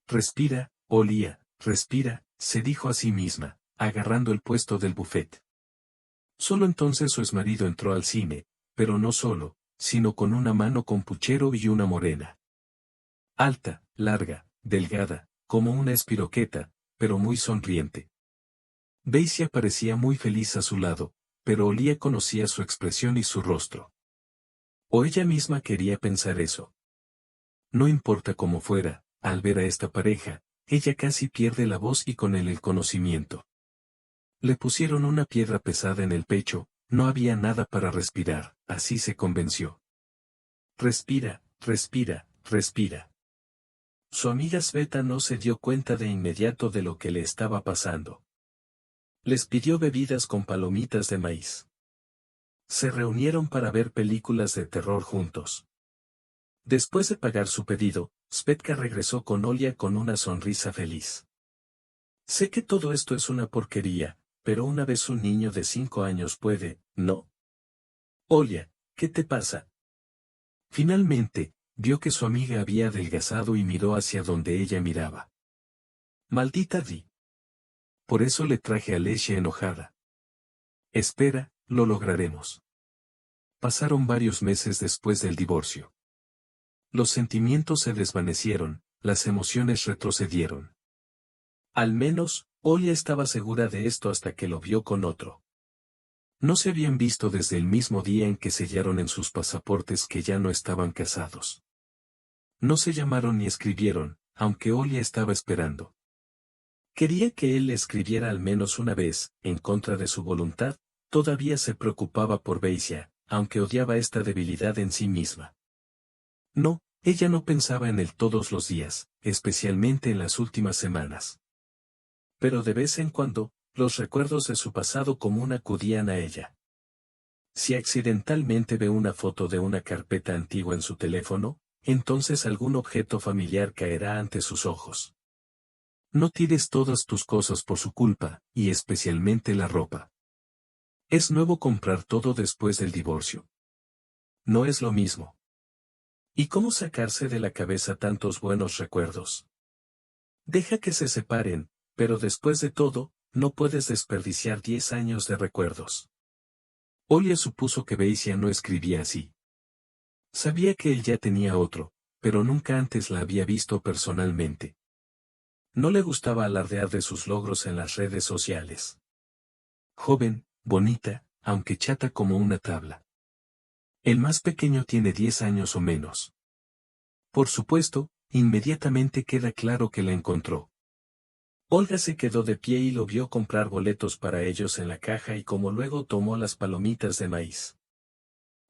Respira, Olía, respira, se dijo a sí misma, agarrando el puesto del buffet. Solo entonces su exmarido entró al cine, pero no solo, sino con una mano con puchero y una morena. Alta, larga, delgada, como una espiroqueta, pero muy sonriente. Daisy parecía muy feliz a su lado, pero Olía conocía su expresión y su rostro. O ella misma quería pensar eso. No importa cómo fuera, al ver a esta pareja, ella casi pierde la voz y con él el conocimiento. Le pusieron una piedra pesada en el pecho, no había nada para respirar, así se convenció. Respira, respira, respira. Su amiga Sveta no se dio cuenta de inmediato de lo que le estaba pasando. Les pidió bebidas con palomitas de maíz. Se reunieron para ver películas de terror juntos. Después de pagar su pedido, Svetka regresó con Olia con una sonrisa feliz. Sé que todo esto es una porquería, pero una vez un niño de 5 años puede, ¿no? Olia, ¿qué te pasa? Finalmente, vio que su amiga había adelgazado y miró hacia donde ella miraba. Maldita Di. Por eso le traje a Leche enojada. Espera, lo lograremos. Pasaron varios meses después del divorcio. Los sentimientos se desvanecieron, las emociones retrocedieron. Al menos, Olia estaba segura de esto hasta que lo vio con otro. No se habían visto desde el mismo día en que sellaron en sus pasaportes que ya no estaban casados. No se llamaron ni escribieron, aunque Olia estaba esperando. Quería que él le escribiera al menos una vez, en contra de su voluntad, todavía se preocupaba por Beisia, aunque odiaba esta debilidad en sí misma. No, ella no pensaba en él todos los días, especialmente en las últimas semanas. Pero de vez en cuando, los recuerdos de su pasado común acudían a ella. Si accidentalmente ve una foto de una carpeta antigua en su teléfono, entonces algún objeto familiar caerá ante sus ojos. No tires todas tus cosas por su culpa, y especialmente la ropa. Es nuevo comprar todo después del divorcio. No es lo mismo. ¿Y cómo sacarse de la cabeza tantos buenos recuerdos? Deja que se separen, pero después de todo, no puedes desperdiciar 10 años de recuerdos. Olia supuso que Beisia no escribía así. Sabía que él ya tenía otro, pero nunca antes la había visto personalmente. No le gustaba alardear de sus logros en las redes sociales. Joven, bonita, aunque chata como una tabla. El más pequeño tiene 10 años o menos. Por supuesto, inmediatamente queda claro que la encontró. Olga se quedó de pie y lo vio comprar boletos para ellos en la caja y como luego tomó las palomitas de maíz.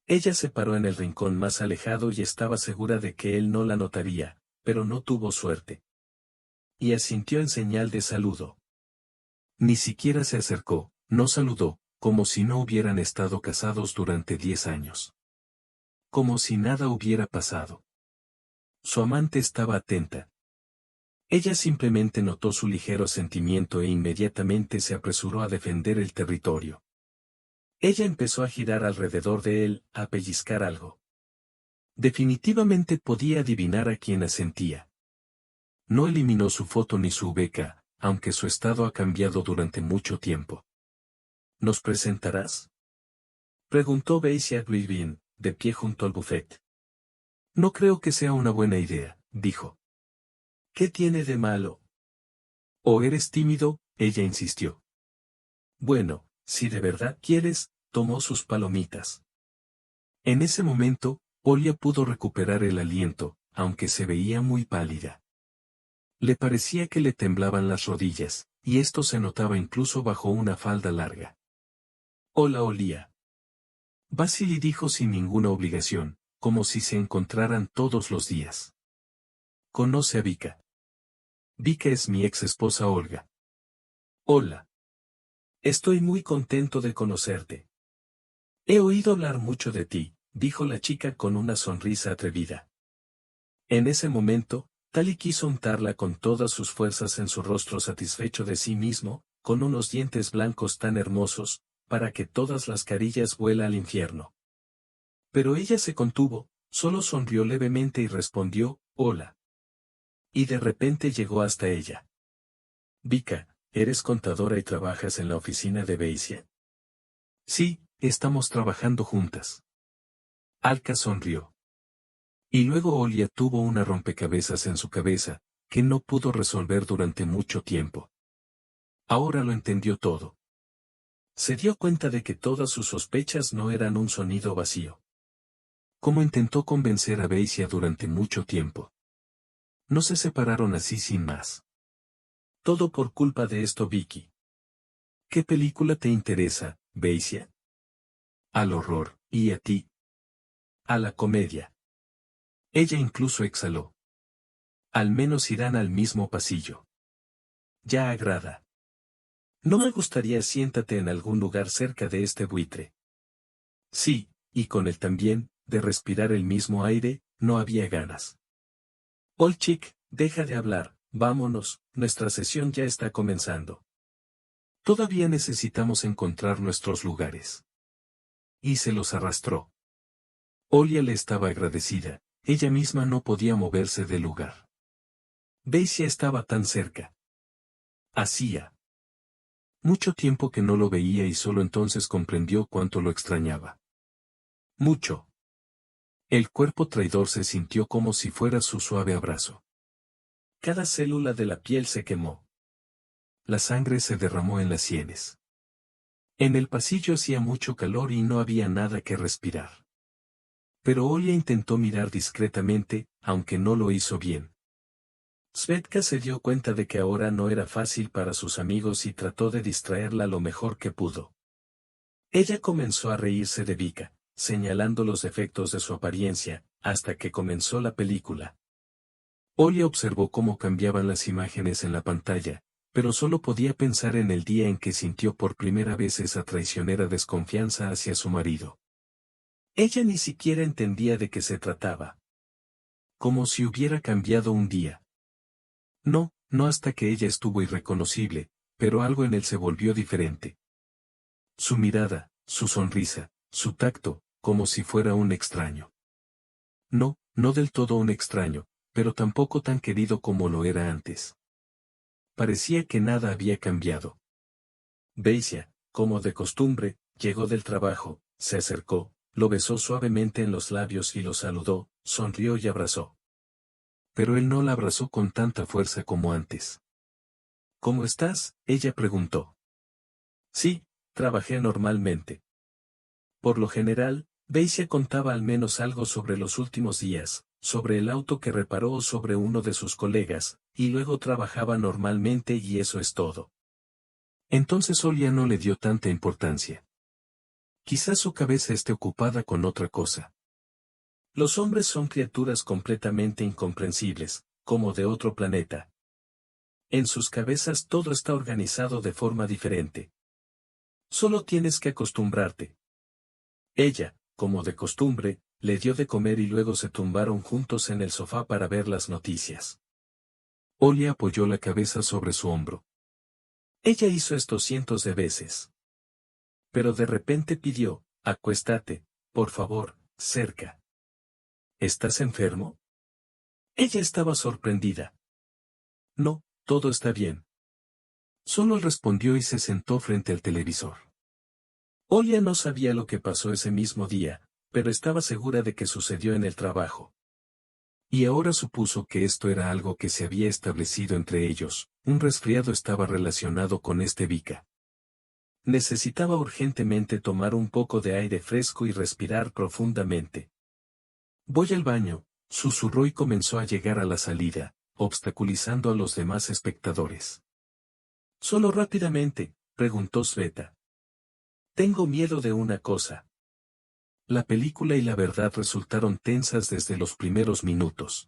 Ella se paró en el rincón más alejado y estaba segura de que él no la notaría, pero no tuvo suerte. Y asintió en señal de saludo. Ni siquiera se acercó, no saludó, como si no hubieran estado casados durante 10 años. Como si nada hubiera pasado. Su amante estaba atenta. Ella simplemente notó su ligero sentimiento e inmediatamente se apresuró a defender el territorio. Ella empezó a girar alrededor de él, a pellizcar algo. Definitivamente podía adivinar a quién asentía. No eliminó su foto ni su beca, aunque su estado ha cambiado durante mucho tiempo. ¿Nos presentarás? Preguntó Beisia Guivin, de pie junto al buffet. No creo que sea una buena idea, dijo. ¿Qué tiene de malo? ¿O eres tímido? Ella insistió. Bueno, si de verdad quieres, tomó sus palomitas. En ese momento, Olia pudo recuperar el aliento, aunque se veía muy pálida. Le parecía que le temblaban las rodillas, y esto se notaba incluso bajo una falda larga. Hola Olía. Vasily dijo sin ninguna obligación, como si se encontraran todos los días. ¿Conoce a Vika? Vika es mi ex esposa Olga. Hola. Estoy muy contento de conocerte. He oído hablar mucho de ti, dijo la chica con una sonrisa atrevida. En ese momento, Tali quiso untarla con todas sus fuerzas en su rostro satisfecho de sí mismo, con unos dientes blancos tan hermosos, para que todas las carillas vuela al infierno. Pero ella se contuvo, solo sonrió levemente y respondió, hola. Y de repente llegó hasta ella. Vika, ¿eres contadora y trabajas en la oficina de Beisia? Sí, estamos trabajando juntas. Alka sonrió. Y luego Olia tuvo una rompecabezas en su cabeza, que no pudo resolver durante mucho tiempo. Ahora lo entendió todo. Se dio cuenta de que todas sus sospechas no eran un sonido vacío. Cómo intentó convencer a Beisia durante mucho tiempo. No se separaron así sin más. Todo por culpa de esto, Vicky. ¿Qué película te interesa, Beisia? Al horror, ¿y a ti? A la comedia. Ella incluso exhaló. Al menos irán al mismo pasillo. Ya agrada. No me gustaría siéntate en algún lugar cerca de este buitre. Sí, y con él también, de respirar el mismo aire, no había ganas. Olchik, deja de hablar, vámonos, nuestra sesión ya está comenzando. Todavía necesitamos encontrar nuestros lugares. Y se los arrastró. Olia le estaba agradecida, ella misma no podía moverse del lugar. Beisia estaba tan cerca. Hacía mucho tiempo que no lo veía y solo entonces comprendió cuánto lo extrañaba. Mucho. El cuerpo traidor se sintió como si fuera su suave abrazo. Cada célula de la piel se quemó. La sangre se derramó en las sienes. En el pasillo hacía mucho calor y no había nada que respirar. Pero Olia intentó mirar discretamente, aunque no lo hizo bien. Svetka se dio cuenta de que ahora no era fácil para sus amigos y trató de distraerla lo mejor que pudo. Ella comenzó a reírse de Vika, señalando los defectos de su apariencia, hasta que comenzó la película. Olia observó cómo cambiaban las imágenes en la pantalla, pero solo podía pensar en el día en que sintió por primera vez esa traicionera desconfianza hacia su marido. Ella ni siquiera entendía de qué se trataba. Como si hubiera cambiado un día. No, no hasta que ella estuvo irreconocible, pero algo en él se volvió diferente. Su mirada, su sonrisa, su tacto, como si fuera un extraño. No, no del todo un extraño, pero tampoco tan querido como lo era antes. Parecía que nada había cambiado. Beisia, como de costumbre, llegó del trabajo, se acercó, lo besó suavemente en los labios y lo saludó, sonrió y abrazó. Pero él no la abrazó con tanta fuerza como antes. ¿Cómo estás?, ella preguntó. Sí, trabajé normalmente. Por lo general, Beisia contaba al menos algo sobre los últimos días, sobre el auto que reparó o sobre uno de sus colegas, y luego trabajaba normalmente y eso es todo. Entonces Olia no le dio tanta importancia. Quizás su cabeza esté ocupada con otra cosa. Los hombres son criaturas completamente incomprensibles, como de otro planeta. En sus cabezas todo está organizado de forma diferente. Solo tienes que acostumbrarte. Ella, como de costumbre, le dio de comer y luego se tumbaron juntos en el sofá para ver las noticias. Olia apoyó la cabeza sobre su hombro. Ella hizo esto cientos de veces. Pero de repente pidió, acuéstate, por favor, cerca. ¿Estás enfermo? Ella estaba sorprendida. No, todo está bien. Solo respondió y se sentó frente al televisor. Olia no sabía lo que pasó ese mismo día, pero estaba segura de que sucedió en el trabajo. Y ahora supuso que esto era algo que se había establecido entre ellos, un resfriado estaba relacionado con este Vika. Necesitaba urgentemente tomar un poco de aire fresco y respirar profundamente. Voy al baño, susurró y comenzó a llegar a la salida, obstaculizando a los demás espectadores. Solo rápidamente, preguntó Sveta. Tengo miedo de una cosa. La película y la verdad resultaron tensas desde los primeros minutos.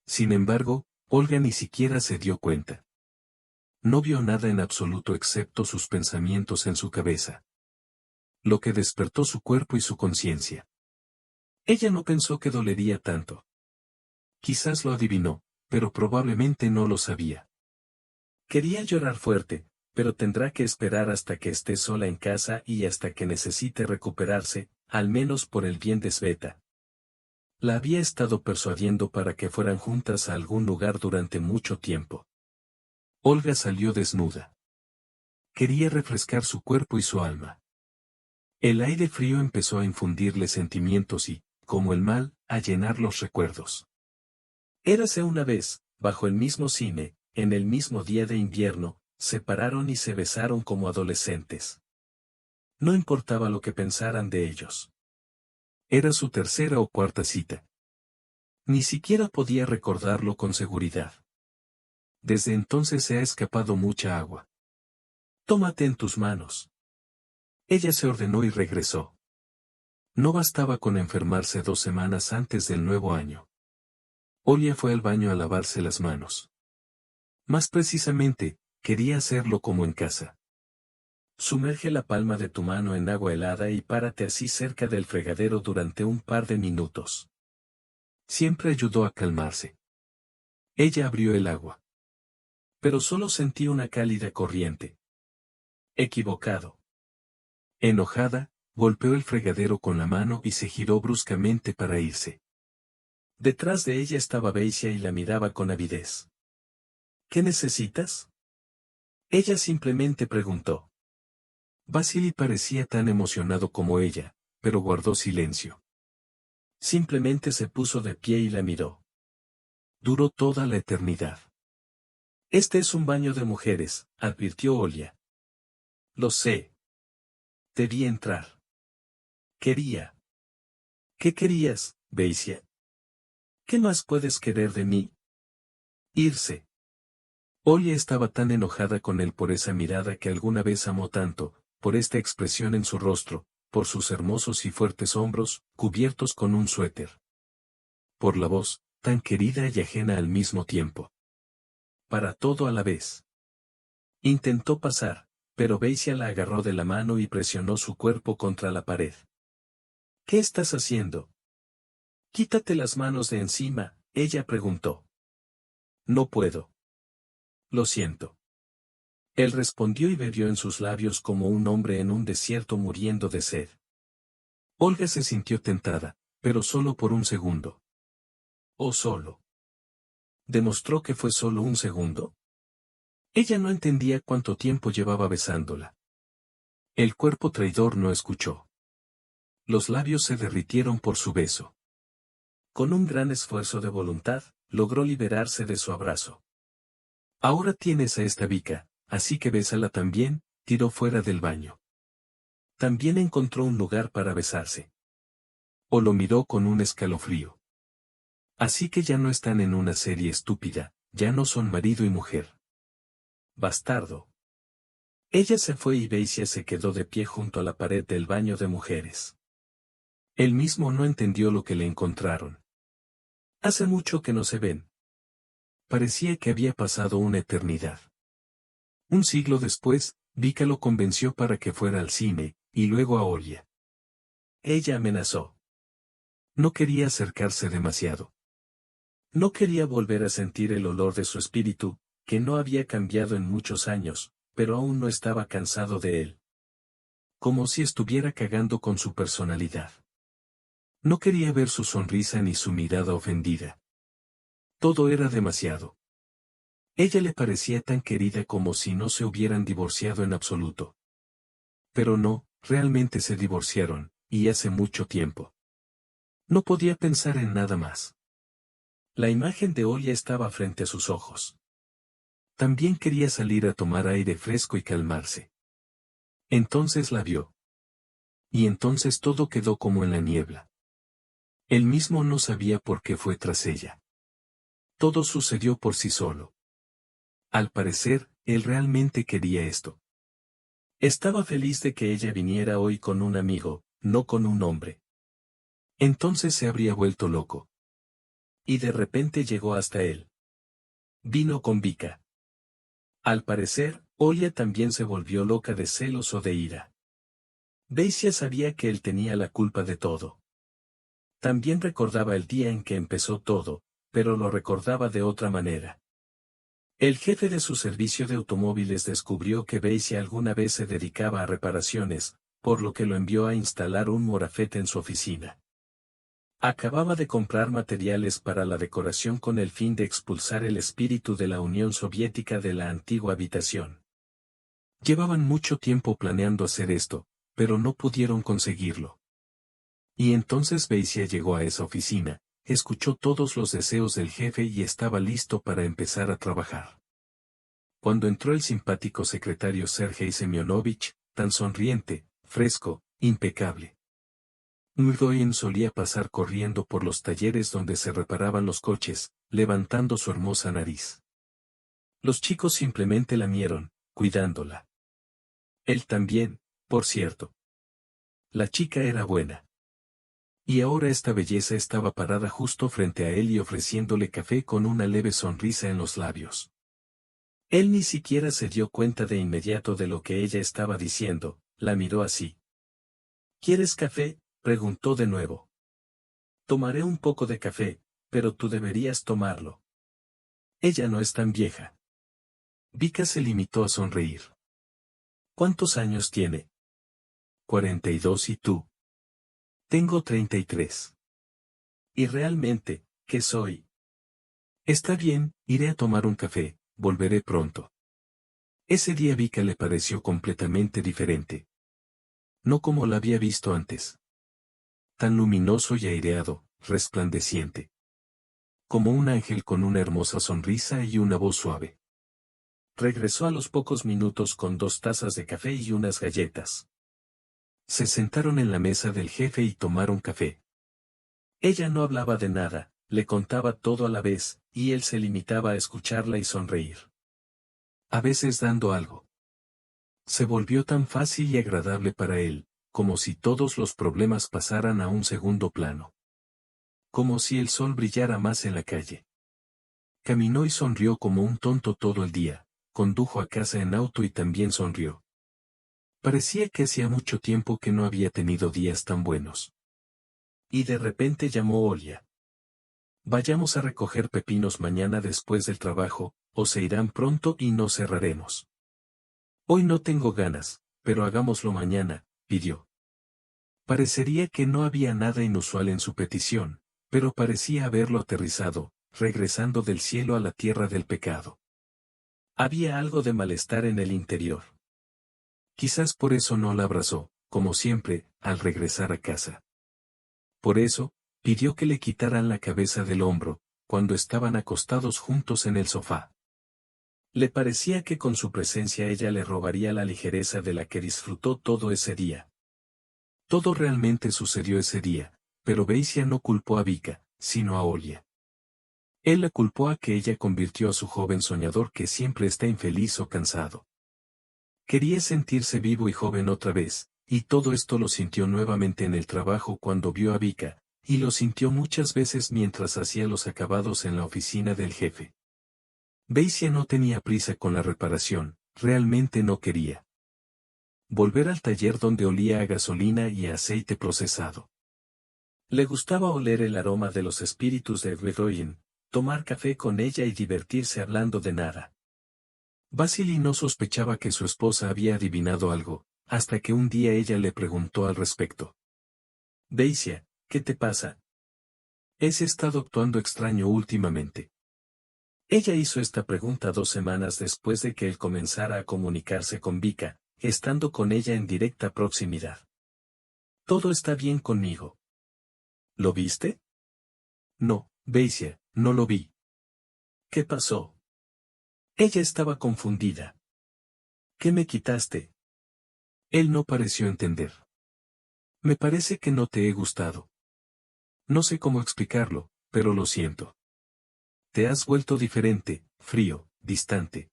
Sin embargo, Olga ni siquiera se dio cuenta. No vio nada en absoluto excepto sus pensamientos en su cabeza. Lo que despertó su cuerpo y su conciencia. Ella no pensó que dolería tanto. Quizás lo adivinó, pero probablemente no lo sabía. Quería llorar fuerte, pero tendrá que esperar hasta que esté sola en casa y hasta que necesite recuperarse, al menos por el bien de Sveta. La había estado persuadiendo para que fueran juntas a algún lugar durante mucho tiempo. Olga salió desnuda. Quería refrescar su cuerpo y su alma. El aire frío empezó a infundirle sentimientos y, como el mal, a llenar los recuerdos. Érase una vez, bajo el mismo cine, en el mismo día de invierno, se pararon y se besaron como adolescentes. No importaba lo que pensaran de ellos. Era su tercera o cuarta cita. Ni siquiera podía recordarlo con seguridad. Desde entonces se ha escapado mucha agua. Tómate en tus manos. Ella se ordenó y regresó. No bastaba con enfermarse 2 semanas antes del nuevo año. Olga fue al baño a lavarse las manos. Más precisamente, quería hacerlo como en casa. Sumerge la palma de tu mano en agua helada y párate así cerca del fregadero durante un par de minutos. Siempre ayudó a calmarse. Ella abrió el agua. Pero solo sentí una cálida corriente. Equivocado. Enojada, golpeó el fregadero con la mano y se giró bruscamente para irse. Detrás de ella estaba Beisia y la miraba con avidez. ¿Qué necesitas? Ella simplemente preguntó. Vasily parecía tan emocionado como ella, pero guardó silencio. Simplemente se puso de pie y la miró. Duró toda la eternidad. Este es un baño de mujeres, advirtió Olga. Lo sé. Te vi entrar. Quería. ¿Qué querías, Beisia? ¿Qué más puedes querer de mí? Irse. Olga estaba tan enojada con él por esa mirada que alguna vez amó tanto, por esta expresión en su rostro, por sus hermosos y fuertes hombros, cubiertos con un suéter. Por la voz, tan querida y ajena al mismo tiempo. Para todo a la vez. Intentó pasar, pero Beisia la agarró de la mano y presionó su cuerpo contra la pared. ¿Qué estás haciendo? Quítate las manos de encima, ella preguntó. No puedo. Lo siento. Él respondió y bebió en sus labios como un hombre en un desierto muriendo de sed. Olga se sintió tentada, pero solo por un segundo. ¿O solo? ¿Demostró que fue solo un segundo? Ella no entendía cuánto tiempo llevaba besándola. El cuerpo traidor no escuchó. Los labios se derritieron por su beso. Con un gran esfuerzo de voluntad, logró liberarse de su abrazo. Ahora tienes a esta bica, así que bésala también, tiró fuera del baño. También encontró un lugar para besarse. O lo miró con un escalofrío. Así que ya no están en una serie estúpida, ya no son marido y mujer. Bastardo. Ella se fue y Beisia se quedó de pie junto a la pared del baño de mujeres. Él mismo no entendió lo que le encontraron. Hace mucho que no se ven. Parecía que había pasado una eternidad. Un siglo después, Vika lo convenció para que fuera al cine, y luego a Olga. Ella amenazó. No quería acercarse demasiado. No quería volver a sentir el olor de su espíritu, que no había cambiado en muchos años, pero aún no estaba cansado de él. Como si estuviera cagando con su personalidad. No quería ver su sonrisa ni su mirada ofendida. Todo era demasiado. Ella le parecía tan querida como si no se hubieran divorciado en absoluto. Pero no, realmente se divorciaron, y hace mucho tiempo. No podía pensar en nada más. La imagen de Olga estaba frente a sus ojos. También quería salir a tomar aire fresco y calmarse. Entonces la vio. Y entonces todo quedó como en la niebla. Él mismo no sabía por qué fue tras ella. Todo sucedió por sí solo. Al parecer, él realmente quería esto. Estaba feliz de que ella viniera hoy con un amigo, no con un hombre. Entonces se habría vuelto loco. Y de repente llegó hasta él. Vino con Vika. Al parecer, Olga también se volvió loca de celos o de ira. Beisia sabía que él tenía la culpa de todo. También recordaba el día en que empezó todo, pero lo recordaba de otra manera. El jefe de su servicio de automóviles descubrió que Beisia alguna vez se dedicaba a reparaciones, por lo que lo envió a instalar un morafete en su oficina. Acababa de comprar materiales para la decoración con el fin de expulsar el espíritu de la Unión Soviética de la antigua habitación. Llevaban mucho tiempo planeando hacer esto, pero no pudieron conseguirlo. Y entonces Beisia llegó a esa oficina, escuchó todos los deseos del jefe y estaba listo para empezar a trabajar. Cuando entró el simpático secretario Sergei Semyonovich, tan sonriente, fresco, impecable. Nguyen solía pasar corriendo por los talleres donde se reparaban los coches, levantando su hermosa nariz. Los chicos simplemente la miraron, cuidándola. Él también, por cierto. La chica era buena. Y ahora esta belleza estaba parada justo frente a él y ofreciéndole café con una leve sonrisa en los labios. Él ni siquiera se dio cuenta de inmediato de lo que ella estaba diciendo, la miró así. ¿Quieres café?, preguntó de nuevo. Tomaré un poco de café, pero tú deberías tomarlo. Ella no es tan vieja. Vika se limitó a sonreír. ¿Cuántos años tiene? 42 y tú. Tengo 33. Y realmente, ¿qué soy? Está bien, iré a tomar un café, volveré pronto. Ese día Vika le pareció completamente diferente. No como la había visto antes. Tan luminoso y aireado, resplandeciente. Como un ángel con una hermosa sonrisa y una voz suave. Regresó a los pocos minutos con 2 tazas de café y unas galletas. Se sentaron en la mesa del jefe y tomaron café. Ella no hablaba de nada, le contaba todo a la vez, y él se limitaba a escucharla y sonreír. A veces dando algo. Se volvió tan fácil y agradable para él, como si todos los problemas pasaran a un segundo plano. Como si el sol brillara más en la calle. Caminó y sonrió como un tonto todo el día, condujo a casa en auto y también sonrió. Parecía que hacía mucho tiempo que no había tenido días tan buenos. Y de repente llamó Olia. Vayamos a recoger pepinos mañana después del trabajo, o se irán pronto y no cerraremos. Hoy no tengo ganas, pero hagámoslo mañana, pidió. Parecería que no había nada inusual en su petición, pero parecía haberlo aterrizado, regresando del cielo a la tierra del pecado. Había algo de malestar en el interior. Quizás por eso no la abrazó, como siempre, al regresar a casa. Por eso, pidió que le quitaran la cabeza del hombro, cuando estaban acostados juntos en el sofá. Le parecía que con su presencia ella le robaría la ligereza de la que disfrutó todo ese día. Todo realmente sucedió ese día, pero Beisia no culpó a Vika, sino a Olia. Él la culpó a que ella convirtió a su joven soñador que siempre está infeliz o cansado. Quería sentirse vivo y joven otra vez, y todo esto lo sintió nuevamente en el trabajo cuando vio a Vika, y lo sintió muchas veces mientras hacía los acabados en la oficina del jefe. Beisia no tenía prisa con la reparación, realmente no quería volver al taller donde olía a gasolina y a aceite procesado. Le gustaba oler el aroma de los espíritus de Bedoin, tomar café con ella y divertirse hablando de nada. Vasily no sospechaba que su esposa había adivinado algo, hasta que un día ella le preguntó al respecto. Beisia, ¿qué te pasa? He estado actuando extraño últimamente. Ella hizo esta pregunta 2 semanas después de que él comenzara a comunicarse con Vika, estando con ella en directa proximidad. Todo está bien conmigo. ¿Lo viste? No, Beisia, no lo vi. ¿Qué pasó? Ella estaba confundida. ¿Qué me quitaste? Él no pareció entender. Me parece que no te he gustado. No sé cómo explicarlo, pero lo siento. Te has vuelto diferente, frío, distante.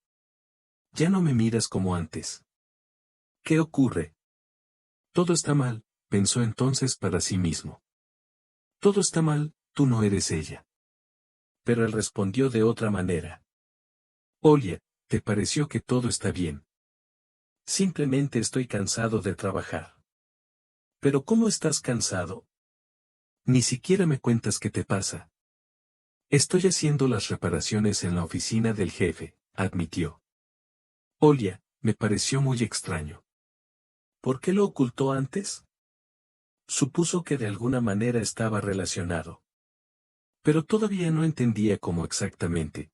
Ya no me miras como antes. ¿Qué ocurre? Todo está mal, pensó entonces para sí mismo. Todo está mal, tú no eres ella. Pero él respondió de otra manera. Olia, ¿te pareció que todo está bien? Simplemente estoy cansado de trabajar. ¿Pero cómo estás cansado? Ni siquiera me cuentas qué te pasa. Estoy haciendo las reparaciones en la oficina del jefe, admitió. Olia, me pareció muy extraño. ¿Por qué lo ocultó antes? Supuso que de alguna manera estaba relacionado. Pero todavía no entendía cómo exactamente.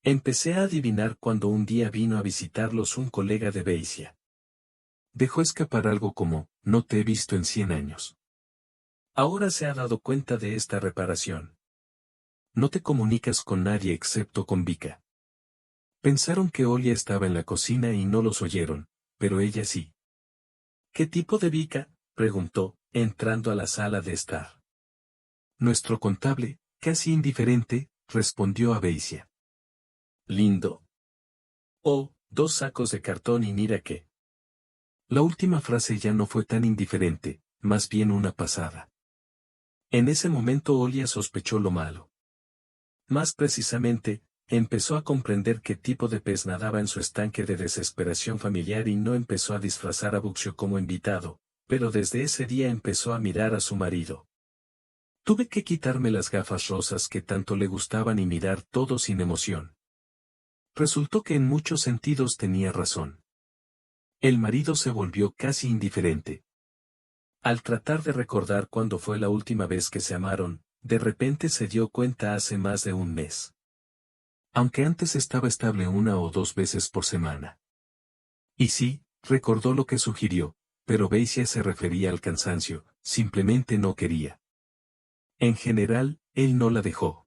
Empecé a adivinar cuando un día vino a visitarlos un colega de Beisia. Dejó escapar algo como, no te he visto en 100 años. Ahora se ha dado cuenta de esta reparación. No te comunicas con nadie excepto con Vika. Pensaron que Olia estaba en la cocina y no los oyeron, pero ella sí. ¿Qué tipo de Vika?, preguntó, entrando a la sala de estar. Nuestro contable, casi indiferente, respondió a Beisia. Lindo. Oh, 2 sacos de cartón y mira qué. La última frase ya no fue tan indiferente, más bien una pasada. En ese momento Olia sospechó lo malo. Más precisamente, empezó a comprender qué tipo de pez nadaba en su estanque de desesperación familiar y no empezó a disfrazar a Buxio como invitado, pero desde ese día empezó a mirar a su marido. Tuve que quitarme las gafas rosas que tanto le gustaban y mirar todo sin emoción. Resultó que en muchos sentidos tenía razón. El marido se volvió casi indiferente. Al tratar de recordar cuándo fue la última vez que se amaron, de repente se dio cuenta hace más de un mes. Aunque antes estaba estable 1 o 2 veces por semana. Y sí, recordó lo que sugirió, pero Beisia se refería al cansancio, simplemente no quería. En general, él no la dejó.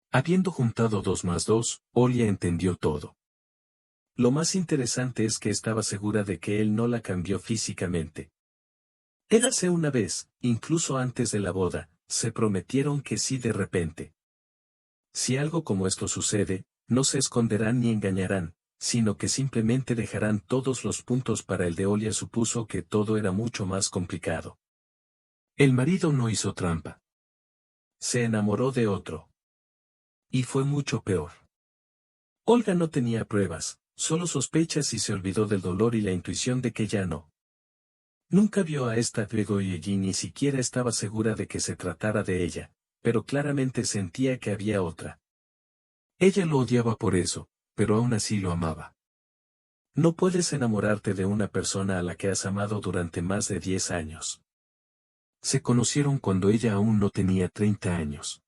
Habiendo juntado 2 más 2, Olia entendió todo. Lo más interesante es que estaba segura de que él no la cambió físicamente. Érase una vez, incluso antes de la boda, se prometieron que sí de repente. Si algo como esto sucede, no se esconderán ni engañarán, sino que simplemente dejarán todos los puntos para el de Olia. Supuso que todo era mucho más complicado. El marido no hizo trampa. Se enamoró de otro. Y fue mucho peor. Olga no tenía pruebas, solo sospechas y se olvidó del dolor y la intuición de que ya no. Nunca vio a esta Diego y allí ni siquiera estaba segura de que se tratara de ella, pero claramente sentía que había otra. Ella lo odiaba por eso, pero aún así lo amaba. No puedes enamorarte de una persona a la que has amado durante más de 10 años. Se conocieron cuando ella aún no tenía 30 años.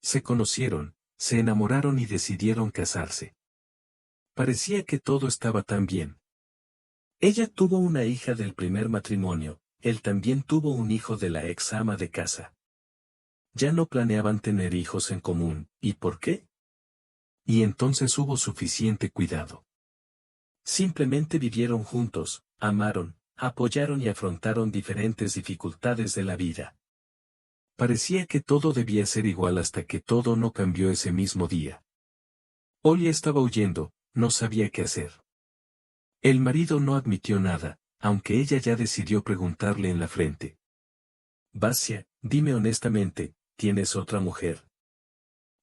Se conocieron, se enamoraron y decidieron casarse. Parecía que todo estaba tan bien. Ella tuvo una hija del primer matrimonio, él también tuvo un hijo de la ex ama de casa. Ya no planeaban tener hijos en común, ¿y por qué? Y entonces hubo suficiente cuidado. Simplemente vivieron juntos, amaron, apoyaron y afrontaron diferentes dificultades de la vida. Parecía que todo debía ser igual hasta que todo no cambió ese mismo día. Olia estaba huyendo, no sabía qué hacer. El marido no admitió nada, aunque ella ya decidió preguntarle en la frente. Vasya, dime honestamente, ¿tienes otra mujer?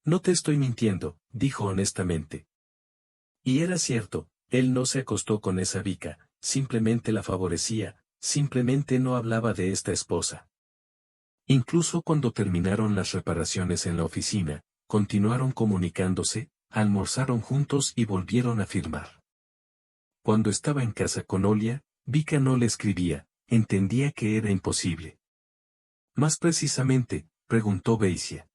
No te estoy mintiendo, dijo honestamente. Y era cierto, él no se acostó con esa Vika, simplemente la favorecía, simplemente no hablaba de esta esposa. Incluso cuando terminaron las reparaciones en la oficina, continuaron comunicándose, almorzaron juntos y volvieron a firmar. Cuando estaba en casa con Olia, Vika no le escribía, entendía que era imposible. Más precisamente, preguntó Beisia.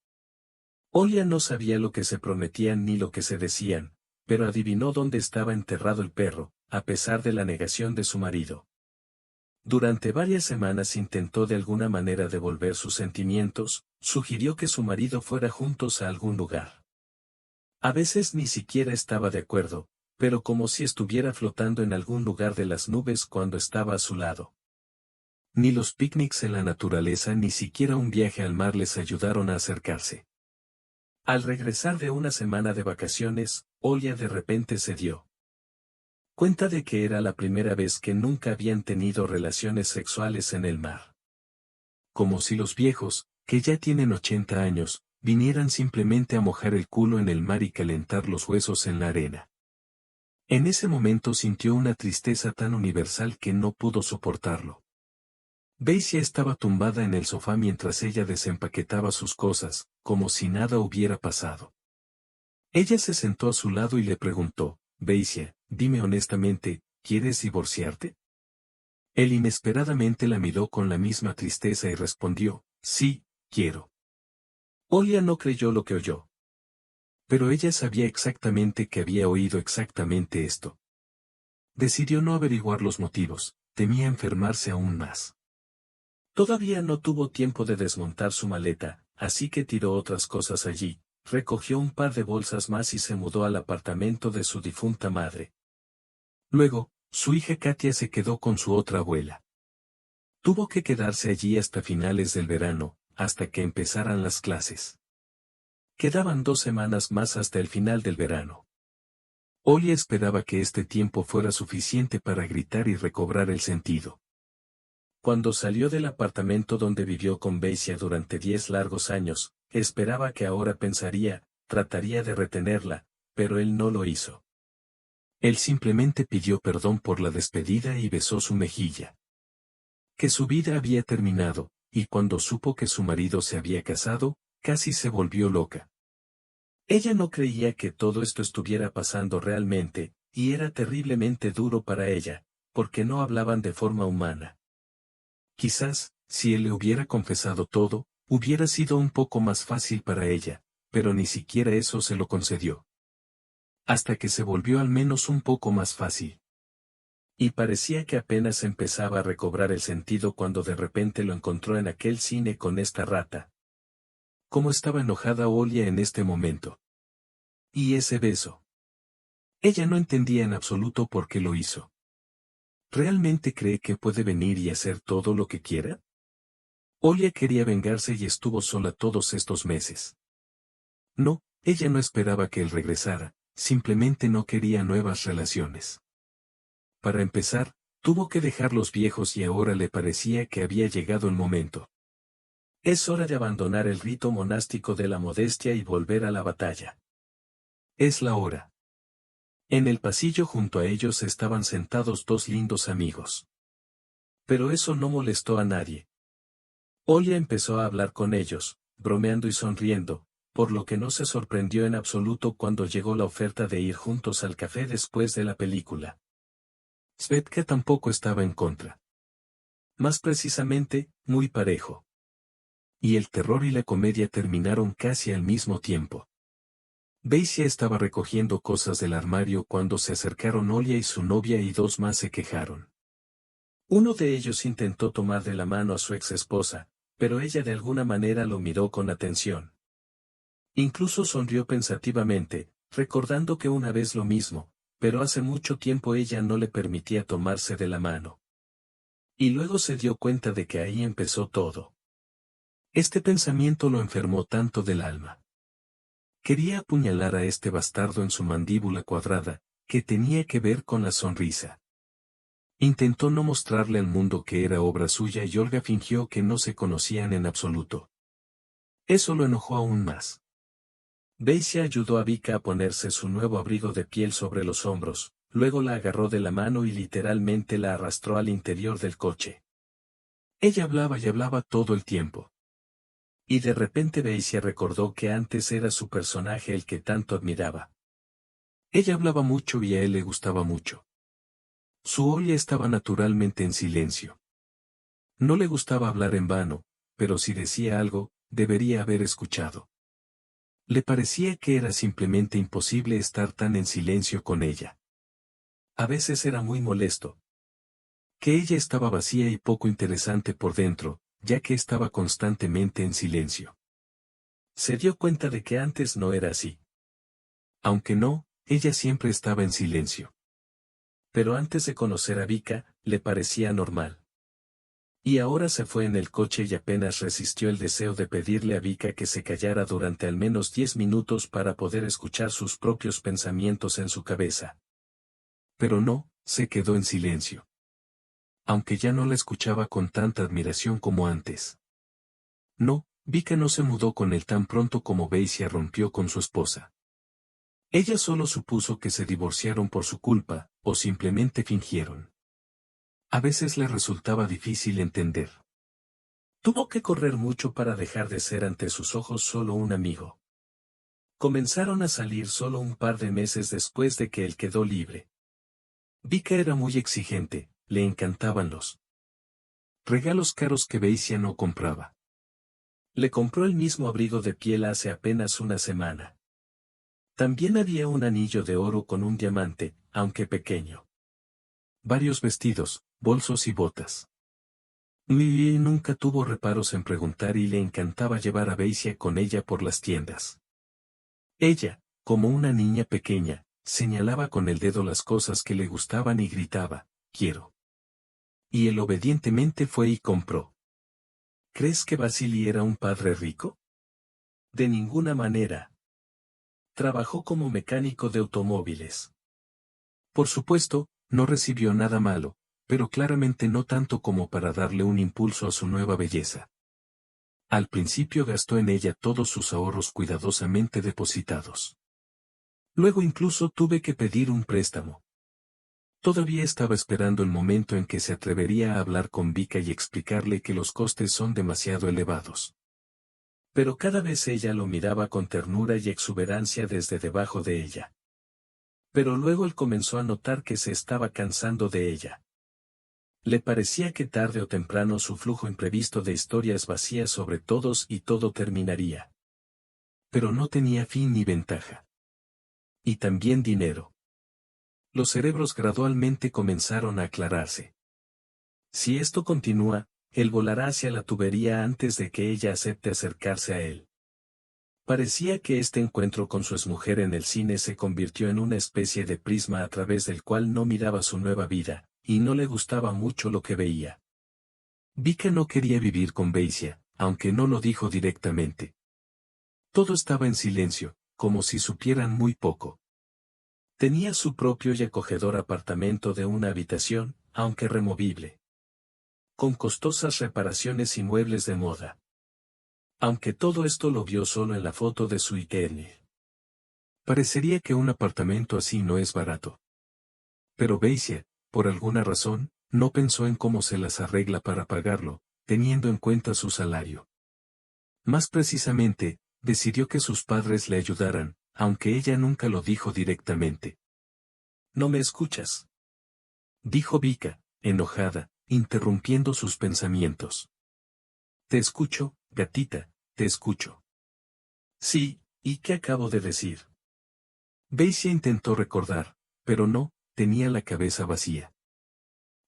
Olia no sabía lo que se prometían ni lo que se decían, pero adivinó dónde estaba enterrado el perro, a pesar de la negación de su marido. Durante varias semanas intentó de alguna manera devolver sus sentimientos, sugirió que su marido fuera juntos a algún lugar. A veces ni siquiera estaba de acuerdo, pero como si estuviera flotando en algún lugar de las nubes cuando estaba a su lado. Ni los picnics en la naturaleza ni siquiera un viaje al mar les ayudaron a acercarse. Al regresar de una semana de vacaciones, Olia de repente se dio cuenta de que era la primera vez que nunca habían tenido relaciones sexuales en el mar. Como si los viejos, que ya tienen 80 años, vinieran simplemente a mojar el culo en el mar y calentar los huesos en la arena. En ese momento sintió una tristeza tan universal que no pudo soportarlo. Beisia estaba tumbada en el sofá mientras ella desempaquetaba sus cosas, como si nada hubiera pasado. Ella se sentó a su lado y le preguntó, Beisia, dime honestamente, ¿quieres divorciarte? Él inesperadamente la miró con la misma tristeza y respondió, sí, quiero. Olia no creyó lo que oyó. Pero ella sabía exactamente que había oído exactamente esto. Decidió no averiguar los motivos, temía enfermarse aún más. Todavía no tuvo tiempo de desmontar su maleta, así que tiró otras cosas allí, recogió un par de bolsas más y se mudó al apartamento de su difunta madre. Luego, su hija Katia se quedó con su otra abuela. Tuvo que quedarse allí hasta finales del verano, hasta que empezaran las clases. Quedaban 2 semanas más hasta el final del verano. Olia esperaba que este tiempo fuera suficiente para gritar y recobrar el sentido. Cuando salió del apartamento donde vivió con Beisia durante 10 largos años, esperaba que ahora trataría de retenerla, pero él no lo hizo. Él simplemente pidió perdón por la despedida y besó su mejilla. Que su vida había terminado, y cuando supo que su marido se había casado, casi se volvió loca. Ella no creía que todo esto estuviera pasando realmente, y era terriblemente duro para ella, porque no hablaban de forma humana. Quizás, si él le hubiera confesado todo, hubiera sido un poco más fácil para ella, pero ni siquiera eso se lo concedió. Hasta que se volvió al menos un poco más fácil. Y parecía que apenas empezaba a recobrar el sentido cuando de repente lo encontró en aquel cine con esta rata. Cómo estaba enojada Olia en este momento. Y ese beso. Ella no entendía en absoluto por qué lo hizo. ¿Realmente cree que puede venir y hacer todo lo que quiera? Olia quería vengarse y estuvo sola todos estos meses. No, ella no esperaba que él regresara, simplemente no quería nuevas relaciones. Para empezar, tuvo que dejar los viejos y ahora le parecía que había llegado el momento. Es hora de abandonar el rito monástico de la modestia y volver a la batalla. Es la hora. En el pasillo junto a ellos estaban sentados 2 lindos amigos. Pero eso no molestó a nadie. Olia empezó a hablar con ellos, bromeando y sonriendo, por lo que no se sorprendió en absoluto cuando llegó la oferta de ir juntos al café después de la película. Svetka tampoco estaba en contra. Más precisamente, muy parejo. Y el terror y la comedia terminaron casi al mismo tiempo. Beisia estaba recogiendo cosas del armario cuando se acercaron Olia y su novia y 2 más se quejaron. Uno de ellos intentó tomar de la mano a su ex esposa, pero ella de alguna manera lo miró con atención. Incluso sonrió pensativamente, recordando que una vez lo mismo, pero hace mucho tiempo ella no le permitía tomarse de la mano. Y luego se dio cuenta de que ahí empezó todo. Este pensamiento lo enfermó tanto del alma. Quería apuñalar a este bastardo en su mandíbula cuadrada, que tenía que ver con la sonrisa. Intentó no mostrarle al mundo que era obra suya y Olga fingió que no se conocían en absoluto. Eso lo enojó aún más. Beisia ayudó a Vika a ponerse su nuevo abrigo de piel sobre los hombros, luego la agarró de la mano y literalmente la arrastró al interior del coche. Ella hablaba y hablaba todo el tiempo. Y de repente Beisia recordó que antes era su personaje el que tanto admiraba. Ella hablaba mucho y a él le gustaba mucho. Su Olia estaba naturalmente en silencio. No le gustaba hablar en vano, pero si decía algo, debería haber escuchado. Le parecía que era simplemente imposible estar tan en silencio con ella. A veces era muy molesto. Que ella estaba vacía y poco interesante por dentro, ya que estaba constantemente en silencio. Se dio cuenta de que antes no era así. Aunque no, ella siempre estaba en silencio. Pero antes de conocer a Vika, le parecía normal. Y ahora se fue en el coche y apenas resistió el deseo de pedirle a Vika que se callara durante al menos 10 minutos para poder escuchar sus propios pensamientos en su cabeza. Pero no, se quedó en silencio. Aunque ya no la escuchaba con tanta admiración como antes. No, Vika no se mudó con él tan pronto como Beisia rompió con su esposa. Ella solo supuso que se divorciaron por su culpa, o simplemente fingieron. A veces le resultaba difícil entender. Tuvo que correr mucho para dejar de ser ante sus ojos solo un amigo. Comenzaron a salir solo un par de meses después de que él quedó libre. Vika era muy exigente, le encantaban los regalos caros que Beisia no compraba. Le compró el mismo abrigo de piel hace apenas una semana. También había un anillo de oro con un diamante, aunque pequeño. Varios vestidos, bolsos y botas. Lily nunca tuvo reparos en preguntar y le encantaba llevar a Beisia con ella por las tiendas. Ella, como una niña pequeña, señalaba con el dedo las cosas que le gustaban y gritaba, «Quiero». Y él obedientemente fue y compró. ¿Crees que Vasily era un padre rico? De ninguna manera. Trabajó como mecánico de automóviles. Por supuesto, no recibió nada malo, pero claramente no tanto como para darle un impulso a su nueva belleza. Al principio gastó en ella todos sus ahorros cuidadosamente depositados. Luego incluso tuve que pedir un préstamo. Todavía estaba esperando el momento en que se atrevería a hablar con Vika y explicarle que los costes son demasiado elevados. Pero cada vez ella lo miraba con ternura y exuberancia desde debajo de ella. Pero luego él comenzó a notar que se estaba cansando de ella. Le parecía que tarde o temprano su flujo imprevisto de historias vacías sobre todos y todo terminaría. Pero no tenía fin ni ventaja. Y también dinero. Los cerebros gradualmente comenzaron a aclararse. Si esto continúa, él volará hacia la tubería antes de que ella acepte acercarse a él. Parecía que este encuentro con su exmujer en el cine se convirtió en una especie de prisma a través del cual no miraba su nueva vida, y no le gustaba mucho lo que veía. Vika no quería vivir con Beisia, aunque no lo dijo directamente. Todo estaba en silencio, como si supieran muy poco. Tenía su propio y acogedor apartamento de una habitación, aunque removible, con costosas reparaciones y muebles de moda. Aunque todo esto lo vio solo en la foto de su internet. Parecería que un apartamento así no es barato. Pero Beisia, por alguna razón, no pensó en cómo se las arregla para pagarlo, teniendo en cuenta su salario. Más precisamente, decidió que sus padres le ayudaran, aunque ella nunca lo dijo directamente. «¿No me escuchas?», dijo Vika, enojada, interrumpiendo sus pensamientos. «Te escucho, gatita, te escucho». «Sí, ¿y qué acabo de decir?». Beisia intentó recordar, pero no, tenía la cabeza vacía.